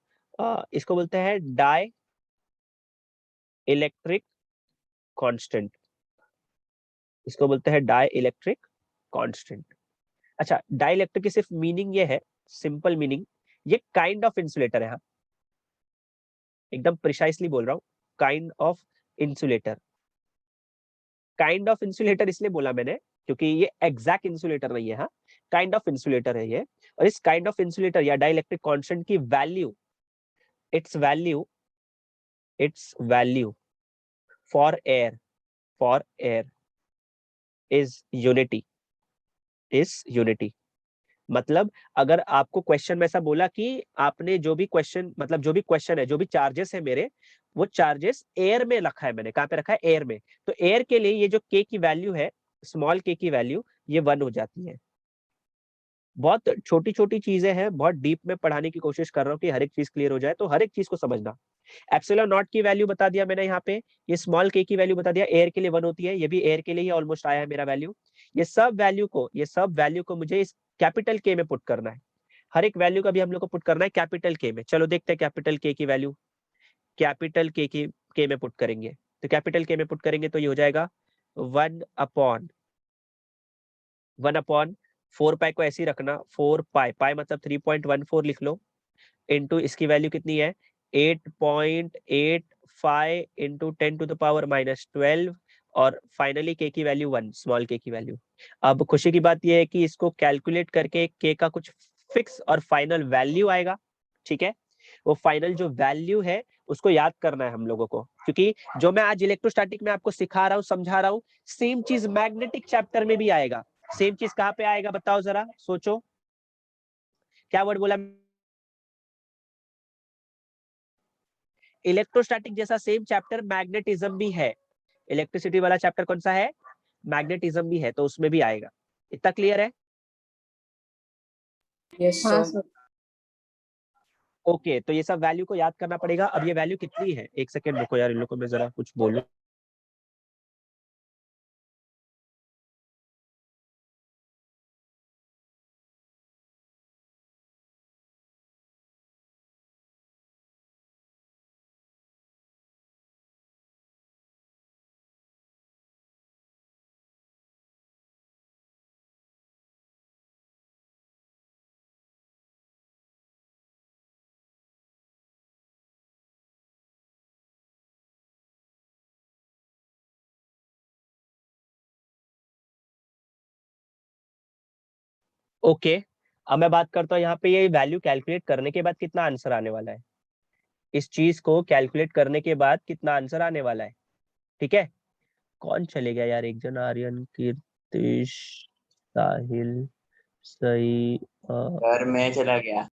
इसको बोलते हैं डाई इलेक्ट्रिक कांस्टेंट, इसको बोलते हैं डाई इलेक्ट्रिक कांस्टेंट। अच्छा, डाई इलेक्ट्रिक की सिर्फ मीनिंग ये है, सिंपल मीनिंग, ये काइंड ऑफ इंसुलेटर है। हाँ, एकदम प्रिसाइसली बोल रहा हूँ, kind of insulator. Kind of insulator इसलिए बोला मैंने क्योंकि ये एग्जैक्ट इंसुलेटर नहीं है। हाँ, काइंड ऑफ इंसुलेटर है ये। और इस काइंड ऑफ इंसुलेटर या डाई इलेक्ट्रिक कांस्टेंट की value, it's value, it's value for air, for air is unity, is unity. मतलब अगर आपको क्वेश्चन में ऐसा बोला कि आपने जो भी क्वेश्चन, मतलब जो भी क्वेश्चन है, जो भी चार्जेस है मेरे, वो चार्जेस एयर में रखा है मैंने, कहां पे रखा है, एयर में। तो एयर के लिए ये जो के की वैल्यू है, स्मॉल के की वैल्यू, ये 1 हो जाती है। बहुत छोटी छोटी चीजें हैं, बहुत डीप में पढ़ाने की कोशिश कर रहा हूँ कि हर एक चीज क्लियर हो जाए, तो हर एक चीज को समझना। एप्सिलॉन नॉट की वैल्यू बता दिया मैंने यहाँ पे, ये स्मॉल के की वैल्यू बता दिया, एयर के लिए 1 होती है, ये भी एयर के लिए ही ऑलमोस्ट आया है मेरा वैल्यू। ये सब वैल्यू को, ये सब वैल्यू को मुझे इस कैपिटल के में पुट करना है। हर एक वैल्यू का भी हम लोग को पुट करना है कैपिटल के में। चलो देखते हैं कैपिटल के की वैल्यू, कैपिटल के की के में पुट करेंगे। तो कैपिटल के में पुट करेंगे तो ये हो जाएगा 1/1/4 पाई को ऐसे ही रखना, 4 पाई, पाई मतलब 3.14 लिख लो, इनटू इसकी वैल्यू कितनी है, 8.85 इंटू 10⁻⁻12, और फाइनली के की वैल्यू 1, स्मॉल के की वैल्यू। अब खुशी की बात यह है कि इसको कैलकुलेट करके के का कुछ फिक्स और फाइनल वैल्यू आएगा। ठीक है, वो फाइनल जो वैल्यू है उसको याद करना है हम लोगों को, क्योंकि जो मैं आज इलेक्ट्रोस्टैटिक में आपको सिखा रहा हूँ, समझा रहा हूँ, सेम चीज मैग्नेटिक चैप्टर में भी आएगा। सेम चीज कहाँ पे आएगा बताओ जरा, सोचो क्या वर्ड बोला। इलेक्ट्रोस्टैटिक जैसा सेम चैप्टर मैग्नेटिज्म भी है, इलेक्ट्रिसिटी वाला चैप्टर कौन सा है, मैग्नेटिज्म भी है, तो उसमें भी आएगा। इतना क्लियर है? Yes, हाँ sir. सर। ओके, तो ये सब वैल्यू को याद करना पड़ेगा। अब ये वैल्यू कितनी है, एक सेकेंड रुको यार, इन लोगों को मैं जरा कुछ बोलूं। ओके, अब मैं बात करता हूँ यहाँ पे ये वैल्यू कैलकुलेट करने के बाद कितना आंसर आने वाला है, इस चीज को कैलकुलेट करने के बाद कितना आंसर आने वाला है। ठीक है, कौन चले गया यार, एक जन, आर्यन, कीर्तिश, साहिल, सही, सर मैं चला गया।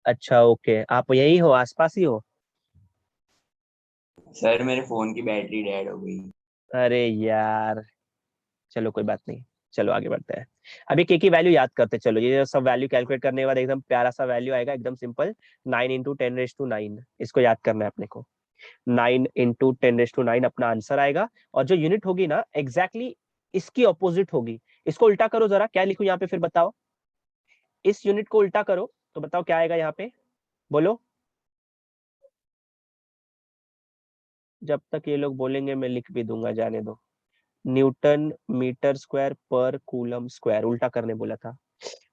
अच्छा ओके, आप यही हो, आसपास ही हो। सर मेरे फोन की बैटरी डेड हो गई। अरे यार, चलो कोई बात नहीं, चलो आगे बढ़ते हैं। अभी के की वैल्यू याद करते हैं। चलो ये सब वैल्यू कैलकुलेट करने के बाद एकदम प्यारा सा वैल्यू आएगा, एकदम सिंपल, 9 × 10⁻⁹ इसको याद करना है अपने को। 9 × 10⁻⁹ अपना आंसर आएगा, और जो यूनिट होगी ना एग्जैक्टली इसकी ऑपोजिट होगी। इसको उल्टा करो जरा, क्या लिखूं यहाँ पे फिर बताओ, इस यूनिट को उल्टा करो तो बताओ क्या आएगा यहाँ पे, बोलो। जब तक ये लोग बोलेंगे मैं लिख भी दूंगा, जाने दो। न्यूटन मीटर स्क्वायर पर कूलम स्क्वायर, उल्टा करने बोला था।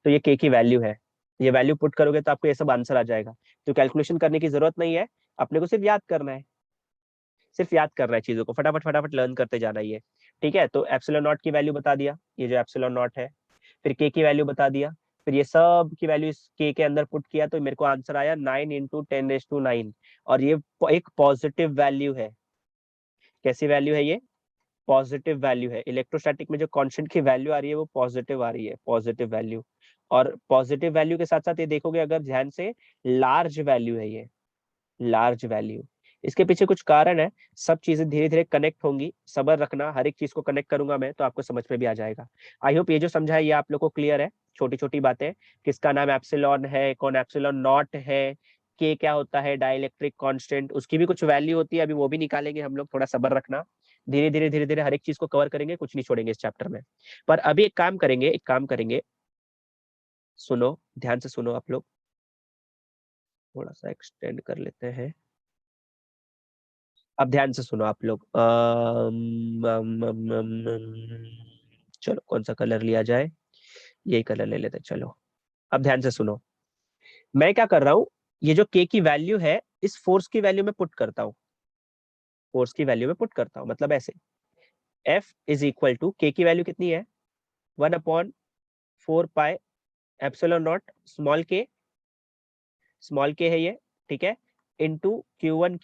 तो ये के की वैल्यू है, ये वैल्यू पुट करोगे तो आपको ये सब आंसर आ जाएगा। तो कैलकुलेशन करने की जरूरत नहीं है, अपने को सिर्फ याद करना है, सिर्फ याद करना है चीजों को, फटाफट फटाफट लर्न करते जाना ही है। ठीक है, तो एप्सिलॉन नॉट की वैल्यू बता दिया, ये जो एप्सिलॉन नॉट है, फिर के की वैल्यू बता दिया, फिर ये सब की वैल्यू इस के अंदर पुट किया तो मेरे को आंसर आया 9 × 10⁻⁹ और ये एक पॉजिटिव वैल्यू है। कैसी वैल्यू है ये, पॉजिटिव वैल्यू है। इलेक्ट्रोस्टैटिक में जो कांस्टेंट की वैल्यू आ रही है वो पॉजिटिव आ रही है, पॉजिटिव वैल्यू। और पॉजिटिव वैल्यू के साथ साथ ये देखोगे अगर ध्यान से, लार्ज वैल्यू है ये, लार्ज वैल्यू। इसके पीछे कुछ कारण है, सब चीजें धीरे धीरे कनेक्ट होंगी, सब्र रखना, हर एक चीज को कनेक्ट करूंगा मैं तो आपको समझ में भी आ जाएगा। आई होप ये जो समझा है ये आप लोग को क्लियर है, छोटी छोटी बातें, किसका नाम एप्सिलॉन है, कौन एप्सिलॉन नॉट है, के क्या होता है, डाइलेक्ट्रिक कांस्टेंट, उसकी भी कुछ वैल्यू होती है, अभी वो भी निकालेंगे हम लोग, थोड़ा सब्र रखना, धीरे धीरे हर एक चीज को कवर करेंगे, कुछ नहीं छोड़ेंगे इस चैप्टर में। पर अभी एक काम करेंगे, एक काम करेंगे, सुनो ध्यान से सुनो आप लोग, थोड़ा सा एक्सटेंड कर लेते हैं। अब ध्यान से सुनो आप लोग, चलो कौन सा कलर लिया जाए, यही कलर ले लेते हैं, चलो। अब ध्यान से सुनो, मैं क्या कर रहा हूँ, ये जो के की वैल्यू है इस फोर्स की वैल्यू में पुट करता हूँ, फोर्स की वैल्यू में पुट करता हूँ, मतलब ऐसे F इज इक्वल टू, के की वैल्यू कितनी है, 1/4 पाई एप्सिलॉन नॉट स्मॉल के है ये, ठीक है, into Q1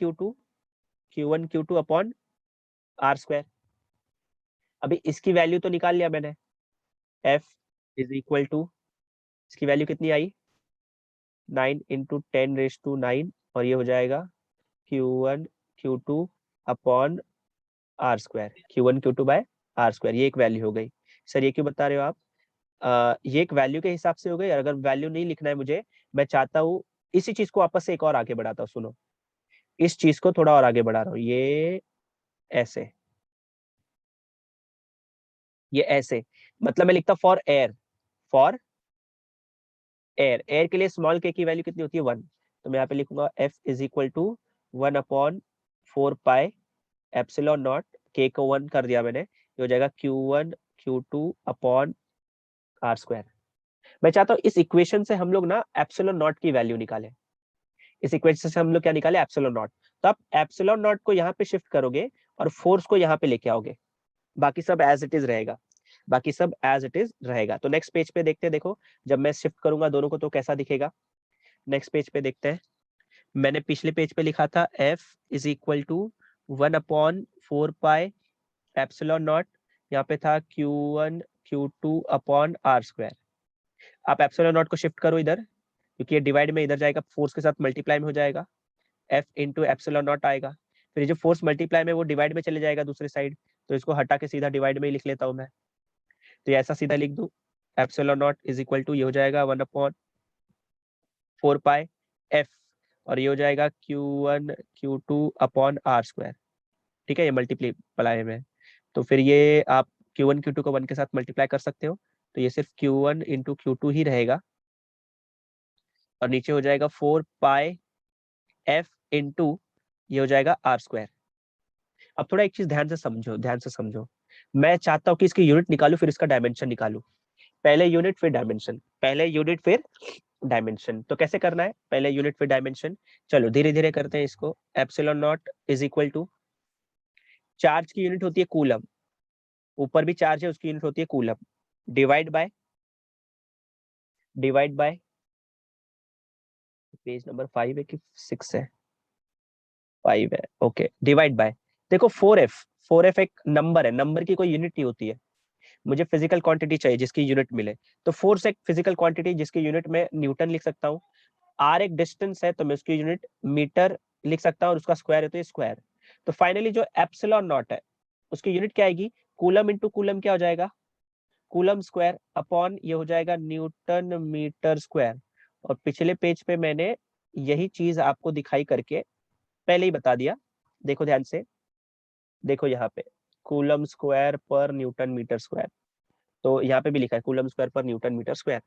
Q2 upon R square. अभी इसकी वैल्यू तो निकाल लिया मैंने, F इज इक्वल टू, इसकी वैल्यू कितनी आई, 9 × 10⁻⁹ और ये हो जाएगा Q1 Q2 upon R square, Q1 Q2/R square, ये एक वैल्यू हो गई। सर ये क्यों बता रहे हो आप, ये एक वैल्यू के हिसाब से हो गई, अगर वैल्यू नहीं लिखना है मुझे, मैं चाहता हूँ इसी चीज को आपस से एक और आगे बढ़ाता हूँ, सुनो, इस चीज को थोड़ा और आगे बढ़ा रहा हूँ, ये ऐसे, ये ऐसे, मतलब मैं लिखता for air, for air, air के लिए स्मॉल के की वैल्यू कितनी होती है, 1, तो मैं यहाँ पे लिखूंगा F is equal to 1/4 pi epsilon nought, k को 1 कर दिया मैंने, ये हो जाएगा Q1 Q2 upon R square. मैं चाहता हूँ इस इक्वेशन से हम लोग ना एप्सिलॉन नॉट की वैल्यू निकालें, इस इक्वेशन से हम लोग क्या निकाले, एप्सिलॉन नॉट। तो आप एप्सिलॉन नॉट को यहाँ पे शिफ्ट करोगे और फोर्स को यहाँ पे लेके आओगे, बाकी सब एज इट इज रहेगा, बाकी सब एज इट इज रहेगा। तो नेक्स्ट पेज पे देखते हैं, देखो जब मैं शिफ्ट करूंगा दोनों को तो कैसा दिखेगा। नेक्स्ट पेज पे देखते हैं, मैंने पिछले पेज पे लिखा था F is equal to 1/4 pi epsilon nought, यहाँ पे था Q1 Q2 upon R square. आप एप्सिलॉन नॉट को शिफ्ट करो इधर, क्योंकि ये डिवाइड में इधर जाएगा, फोर्स के साथ मल्टीप्लाई में हो जाएगा, F इंटू एप्सिलॉन नॉट आएगा, फिर जो फोर्स मल्टीप्लाई में वो डिवाइड में चले जाएगा दूसरे साइड, तो इसको हटा के सीधा डिवाइड में ही लिख लेता हूँ मैं, तो ऐसा सीधा लिख दूं, epsilon nought is equal to, ये हो जाएगा 1/4 पाई F, और ये हो जाएगा Q1 Q2 upon R square, ठीक है, ये मल्टीप्लाई में, तो फिर ये आप Q1 Q2 को 1 के साथ मल्टीप्लाई कर सकते हो, तो ये सिर्फ Q1 इंटू Q2 ही रहेगा, और नीचे हो जाएगा 4 पाई F इंटू, ये हो जाएगा R स्क्वायर। अब थोड़ा एक चीज ध्यान से समझो, ध्यान से समझो, मैं चाहता हूँ कि इसकी यूनिट निकालू फिर इसका डायमेंशन निकालू, पहले यूनिट फिर डायमेंशन, पहले यूनिट फिर डायमेंशन। तो कैसे करना है, पहले यूनिट फिर डायमेंशन, चलो धीरे धीरे करते हैं इसको। Epsilon nought is equal to, charge की यूनिट होती है कूलम, ऊपर भी चार्ज है उसकी यूनिट होती है coulomb, divide by divide by, page number 5 है कि 6 है? 5 है, ओके। डिवाइड बाय, देखो 4f, 4f एक नंबर है, नंबर की कोई यूनिट नहीं होती है। मुझे फिजिकल क्वांटिटी चाहिए जिसकी यूनिट मिले, तो फोर्स एक फिजिकल क्वांटिटी जिसकी यूनिट में न्यूटन लिख सकता हूँ। आर एक डिस्टेंस है तो मैं उसकी यूनिट मीटर लिख सकता हूँ, और उसका स्क्वायर है तो ये स्क्वायर। तो फाइनली जो एप्सिलॉन नॉट है उसकी यूनिट क्या आएगी? कूलम इंटू कूलम क्या हो जाएगा? कूलम स्क्वायर अपॉन ये हो जाएगा न्यूटन मीटर स्क्वायर। और पिछले पेज पे मैंने यही चीज आपको दिखाई करके पहले ही बता दिया, देखो ध्यान से, देखो यहाँ पे कूलम स्क्वायर पर न्यूटन मीटर स्क्वायर, तो यहाँ पे भी लिखा है कूलम स्क्वायर पर न्यूटन मीटर स्क्वायर।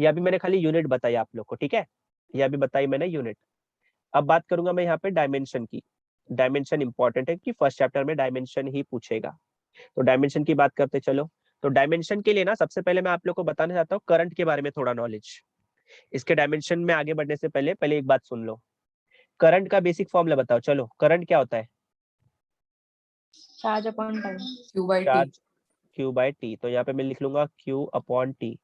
ये अभी मैंने खाली यूनिट बताई आप लोग को, ठीक है, ये अभी बताई मैंने यूनिट। अब बात करूंगा मैं यहाँ पे डायमेंशन की। डायमेंशन इंपॉर्टेंट है कि फर्स्ट चैप्टर में डायमेंशन ही पूछेगा, तो डायमेंशन की बात करते चलो। तो डायमेंशन के लिए ना सबसे पहले मैं आप लोग को बताना चाहता हूँ करंट के बारे में थोड़ा नॉलेज। इसके डायमेंशन में आगे बढ़ने से पहले पहले एक बात सुन लो, करंट का बेसिक फॉर्मूला बताओ। चलो, करंट क्या होता है? Charge upon time. Q by T. Charge Q by T, तो यहाँ पे मैं लिख लूंगा Q अपॉन टी।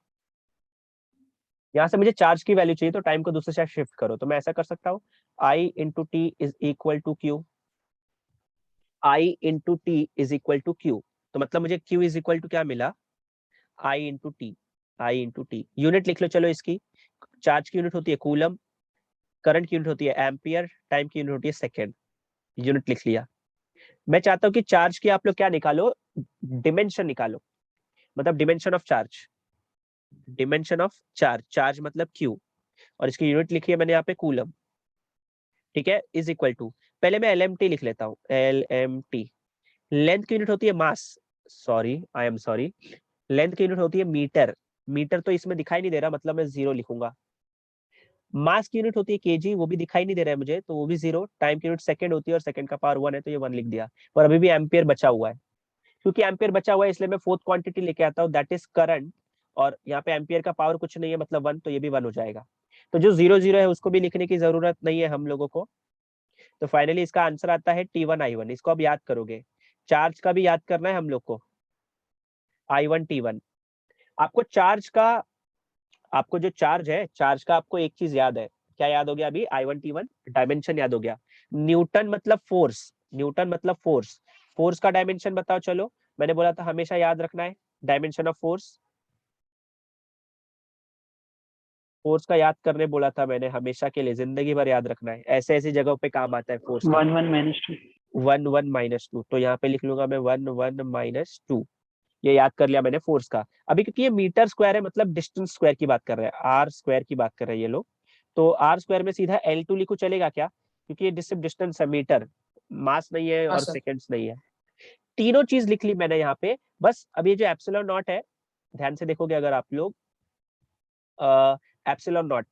यहाँ से मुझे चार्ज की वैल्यू चाहिए तो टाइम को दूसरे साइड शिफ्ट करो, तो मैं ऐसा कर सकता हूँ I into T is equal to Q, I into T is equal to Q. तो मतलब मुझे Q इज इक्वल टू क्या मिला? I into T, I into T. Unit लिख लो चलो इसकी, चार्ज की यूनिट होती है कूलम, करंट की यूनिट होती है एम्पियर, टाइम की यूनिट होती है सेकेंड। यूनिट लिख लिया। मैं चाहता हूँ कि चार्ज की आप लोग क्या निकालो? डिमेंशन निकालो, मतलब dimension of charge, dimension of charge, charge मतलब Q, और इसकी यूनिट लिखी है मैंने यहाँ पे कूलम, ठीक है, इज इक्वल टू, पहले मैं LMT लिख लेता हूँ, LMT। लेंथ की यूनिट होती है mass, sorry I am sorry, length की यूनिट होती है मीटर, मीटर तो इसमें दिखाई नहीं दे रहा, मतलब मैं 0 लिखूंगा। मास की यूनिट होती है केजी, वो भी दिखाई नहीं दे रहा है मुझे, तो वो भी 0। टाइम की यूनिट सेकंड होती है, और सेकंड का पावर 1 है तो ये 1 लिख दिया। और अभी भी एम्पियर बचा हुआ है, क्योंकि एम्पियर बचा हुआ है इसलिए मैं फोर्थ क्वांटिटी लेके आता हूँ, दैट इज करंट। और यहाँ पे एम्पियर का पावर कुछ नहीं है, मतलब 1, तो ये भी 1 हो जाएगा। तो जो 0 0 है उसको भी लिखने की जरूरत नहीं है हम लोगों को। तो फाइनली इसका आंसर आता है T1I1। इसको अब याद करोगे, चार्ज का भी याद करना है हम लोग को, I1 T1। आपको चार्ज का, आपको जो चार्ज है, चार्ज का आपको एक चीज याद है, क्या याद हो गया अभी? I1 T1 डायमेंशन याद हो गया। न्यूटन मतलब फोर्स, न्यूटन मतलब फोर्स, फोर्स का डायमेंशन बताओ चलो। मैंने बोला था हमेशा याद रखना है डायमेंशन ऑफ फोर्स, फोर्स का याद करने बोला था मैंने, हमेशा के लिए जिंदगी भर याद रखना है, ऐसे ऐसी जगहों पे काम आता है फोर्स का। 1 1 माइनस 2। 1 1 माइनस 2, तो यहाँ पे लिख लूंगा मैं 1 1 माइनस 2। ये याद कर लिया मैंने फोर्स का। अभी क्योंकि ये मीटर स्क्वायर है, मतलब डिस्टेंस स्क्वायर की बात कर रहे हैं, आर स्क्वायर की बात कर रहे हैं ये लोग, तो आर स्क्वायर में सीधा L2 लिखो चलेगा क्या? क्योंकि ये डिस्टेंस है, मीटर, मास नहीं है हाँ और सर। सेकेंड्स नहीं है। तीनों चीज लिख ली मैंने यहाँ पे। बस अब ये जो एप्सिलॉन नॉट है, ध्यान से देखोगे अगर आप लोग, एप्सिलॉन नॉट,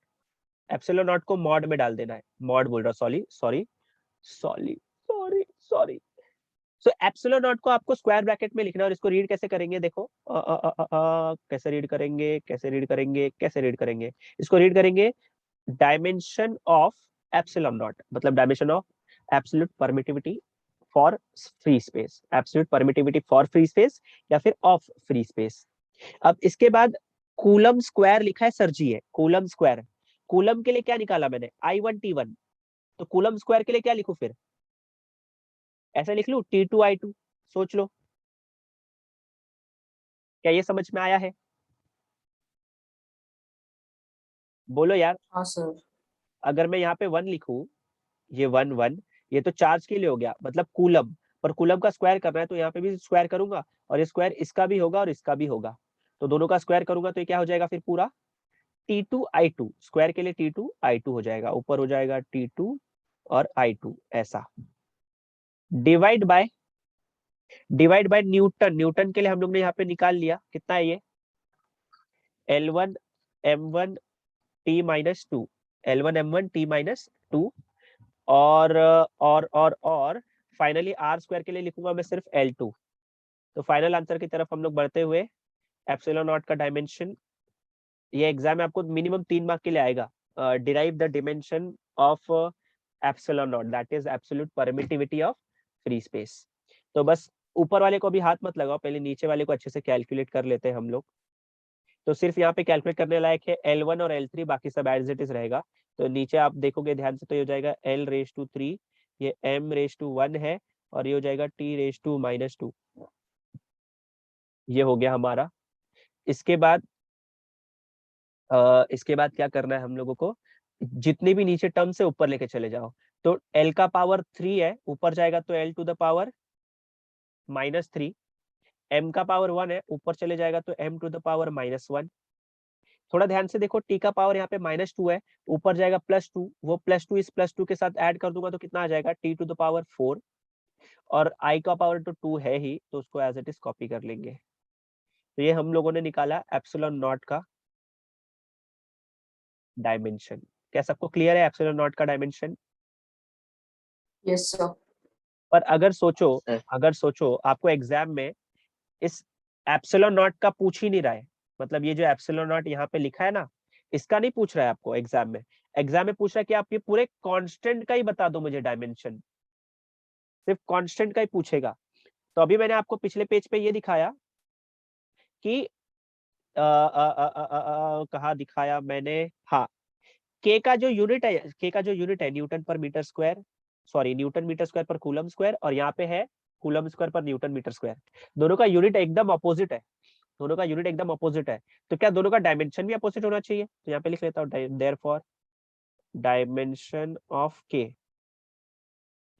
एप्सिलॉन नॉट को मॉड में डाल देना है, मॉड बोल रहा, sorry sorry sorry sorry sorry. सो एप्सिलॉन नॉट को आपको स्क्वायर ब्रैकेट में लिखना है, और इसको रीड कैसे करेंगे? देखो कैसे रीड करेंगे, कैसे रीड करेंगे, कैसे रीड करेंगे? इसको रीड करेंगे डायमेंशन ऑफ एप्सिलॉन नॉट, मतलब dimension of absolute permittivity for free space, absolute permittivity for free space, या फिर ऑफ फ्री स्पेस। अब इसके बाद कूलम स्क्वायर लिखा है सर जी, है कूलम स्क्वायर। कूलम के लिए क्या निकाला मैंने? I1 T1, तो कूलम स्क्वायर के लिए क्या लिखूं फिर? ऐसा लिख लूं T2 I2? सोच लो, क्या ये समझ में आया है? बोलो यार। हाँ सर। अगर मैं यहाँ पे 1 लिखूं, ये 1 1, ये तो चार्ज के लिए हो गया, मतलब कूलम, पर कूलम का स्क्वायर करना है तो यहाँ पे भी स्क्वायर करूंगा, और ये स्क्वायर इसका भी होगा और इसका भी होगा, तो दोनों का स्क्वायर करूंगा तो ये क्या हो जाएगा फिर? पूरा T2 I2, स्क्वायर के लिए T2 I2 हो जाएगा, ऊपर हो जाएगा T2 और I2 ऐसा। Divide by, divide by Newton, Newton के लिए हम लोग ने यहाँ पे निकाल लिया, कितना है ये? L1 M1 T minus 2, L1 M1 T minus 2, और फाइनली आर स्क्वायर के लिए लिखूंगा मैं सिर्फ L2। तो फाइनल आंसर की तरफ हम लोग बढ़ते हुए, एप्सिलॉन नॉट का डायमेंशन, ये एग्जाम में आपको मिनिमम 3 मार्क के लिए आएगा, derive the dimension of epsilon not, that is absolute permittivity of free space. तो बस ऊपर वाले को भी हाथ मत लगाओ, पहले नीचे वाले को अच्छे से कैलकुलेट कर लेते हैं हम लोग, तो सिर्फ यहाँ पे कैलकुलेट करने लायक है L1 और L3, बाकी सब एज इट इज रहेगा। तो नीचे आप देखोगे ध्यान से तो ये हो जाएगा L⁻3, ये M⁻1 है, और ये हो जाएगा T⁻²। ये हो गया हमारा। इसके बाद क्या करना है हम लोगों को, जितने भी नीचे टर्म से ऊपर लेके चले जाओ। तो L का पावर 3 है, ऊपर जाएगा तो L to the power -3। M का पावर 1 है, ऊपर चले जाएगा तो M टू द पावर -1। थोड़ा ध्यान से देखो, T का पावर यहाँ पे -2 है, ऊपर जाएगा +2, वो +2 इस +2 के साथ ऐड कर दूंगा तो कितना आ जाएगा, T टू द पावर 4। और I का पावर तो 2 है ही, तो उसको एज इट इज कॉपी कर लेंगे। तो ये हम लोगों ने निकाला एप्सिलॉन नॉट का डायमेंशन। क्या सबको क्लियर है एप्सिलॉन नॉट का डायमेंशन? Yes, sir. पर अगर सोचो आपको एग्जाम में इस एप्सिलॉन नॉट का पूछ ही नहीं रहा है, मतलब ये जो एप्सिलॉन नॉट यहाँ पे लिखा है ना, इसका नहीं पूछ रहा है आपको एग्जाम में। एग्जाम में पूछ रहा है कि आप ये पूरे कांस्टेंट का ही बता दो मुझे डायमेंशन, सिर्फ कांस्टेंट का ही पूछेगा। तो अभी मैंने आपको पिछले पेज पे ये दिखाया कि कहाँ दिखाया मैंने, हाँ, के का जो यूनिट है न्यूटन पर metre square, sorry newton metre square पर कूलम स्क्वायर, और यहाँ पे है कूलम स्क्वायर पर न्यूटन मीटर स्क्वायर। दोनों का यूनिट एकदम अपोजिट है, तो क्या दोनों का डायमेंशन भी अपोजिट होना चाहिए? तो यहाँ पे लिख लेता हूँ देयरफॉर डायमेंशन ऑफ के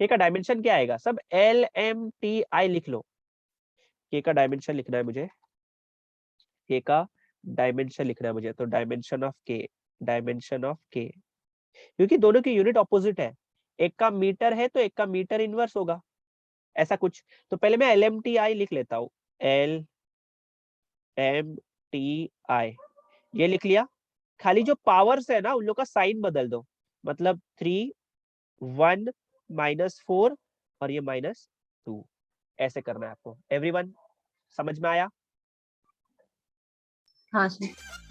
का डायमेंशन क्या आएगा, सब LMTI लिख लो। के का डायमेंशन लिखना है मुझे, तो डायमेंशन ऑफ के, क्योंकि दोनों की यूनिट ऑपोजिट है, एक का मीटर है तो एक का मीटर इनवर्स होगा, ऐसा कुछ। तो पहले मैं LMTI लिख लेता हूँ, LMTI ये लिख लिया। खाली जो पावर्स है ना उन लोग का साइन बदल दो, मतलब 3, 1, -4 और ये -2, ऐसे करना है आपको। एवरीवन समझ में आया? हाँ सर।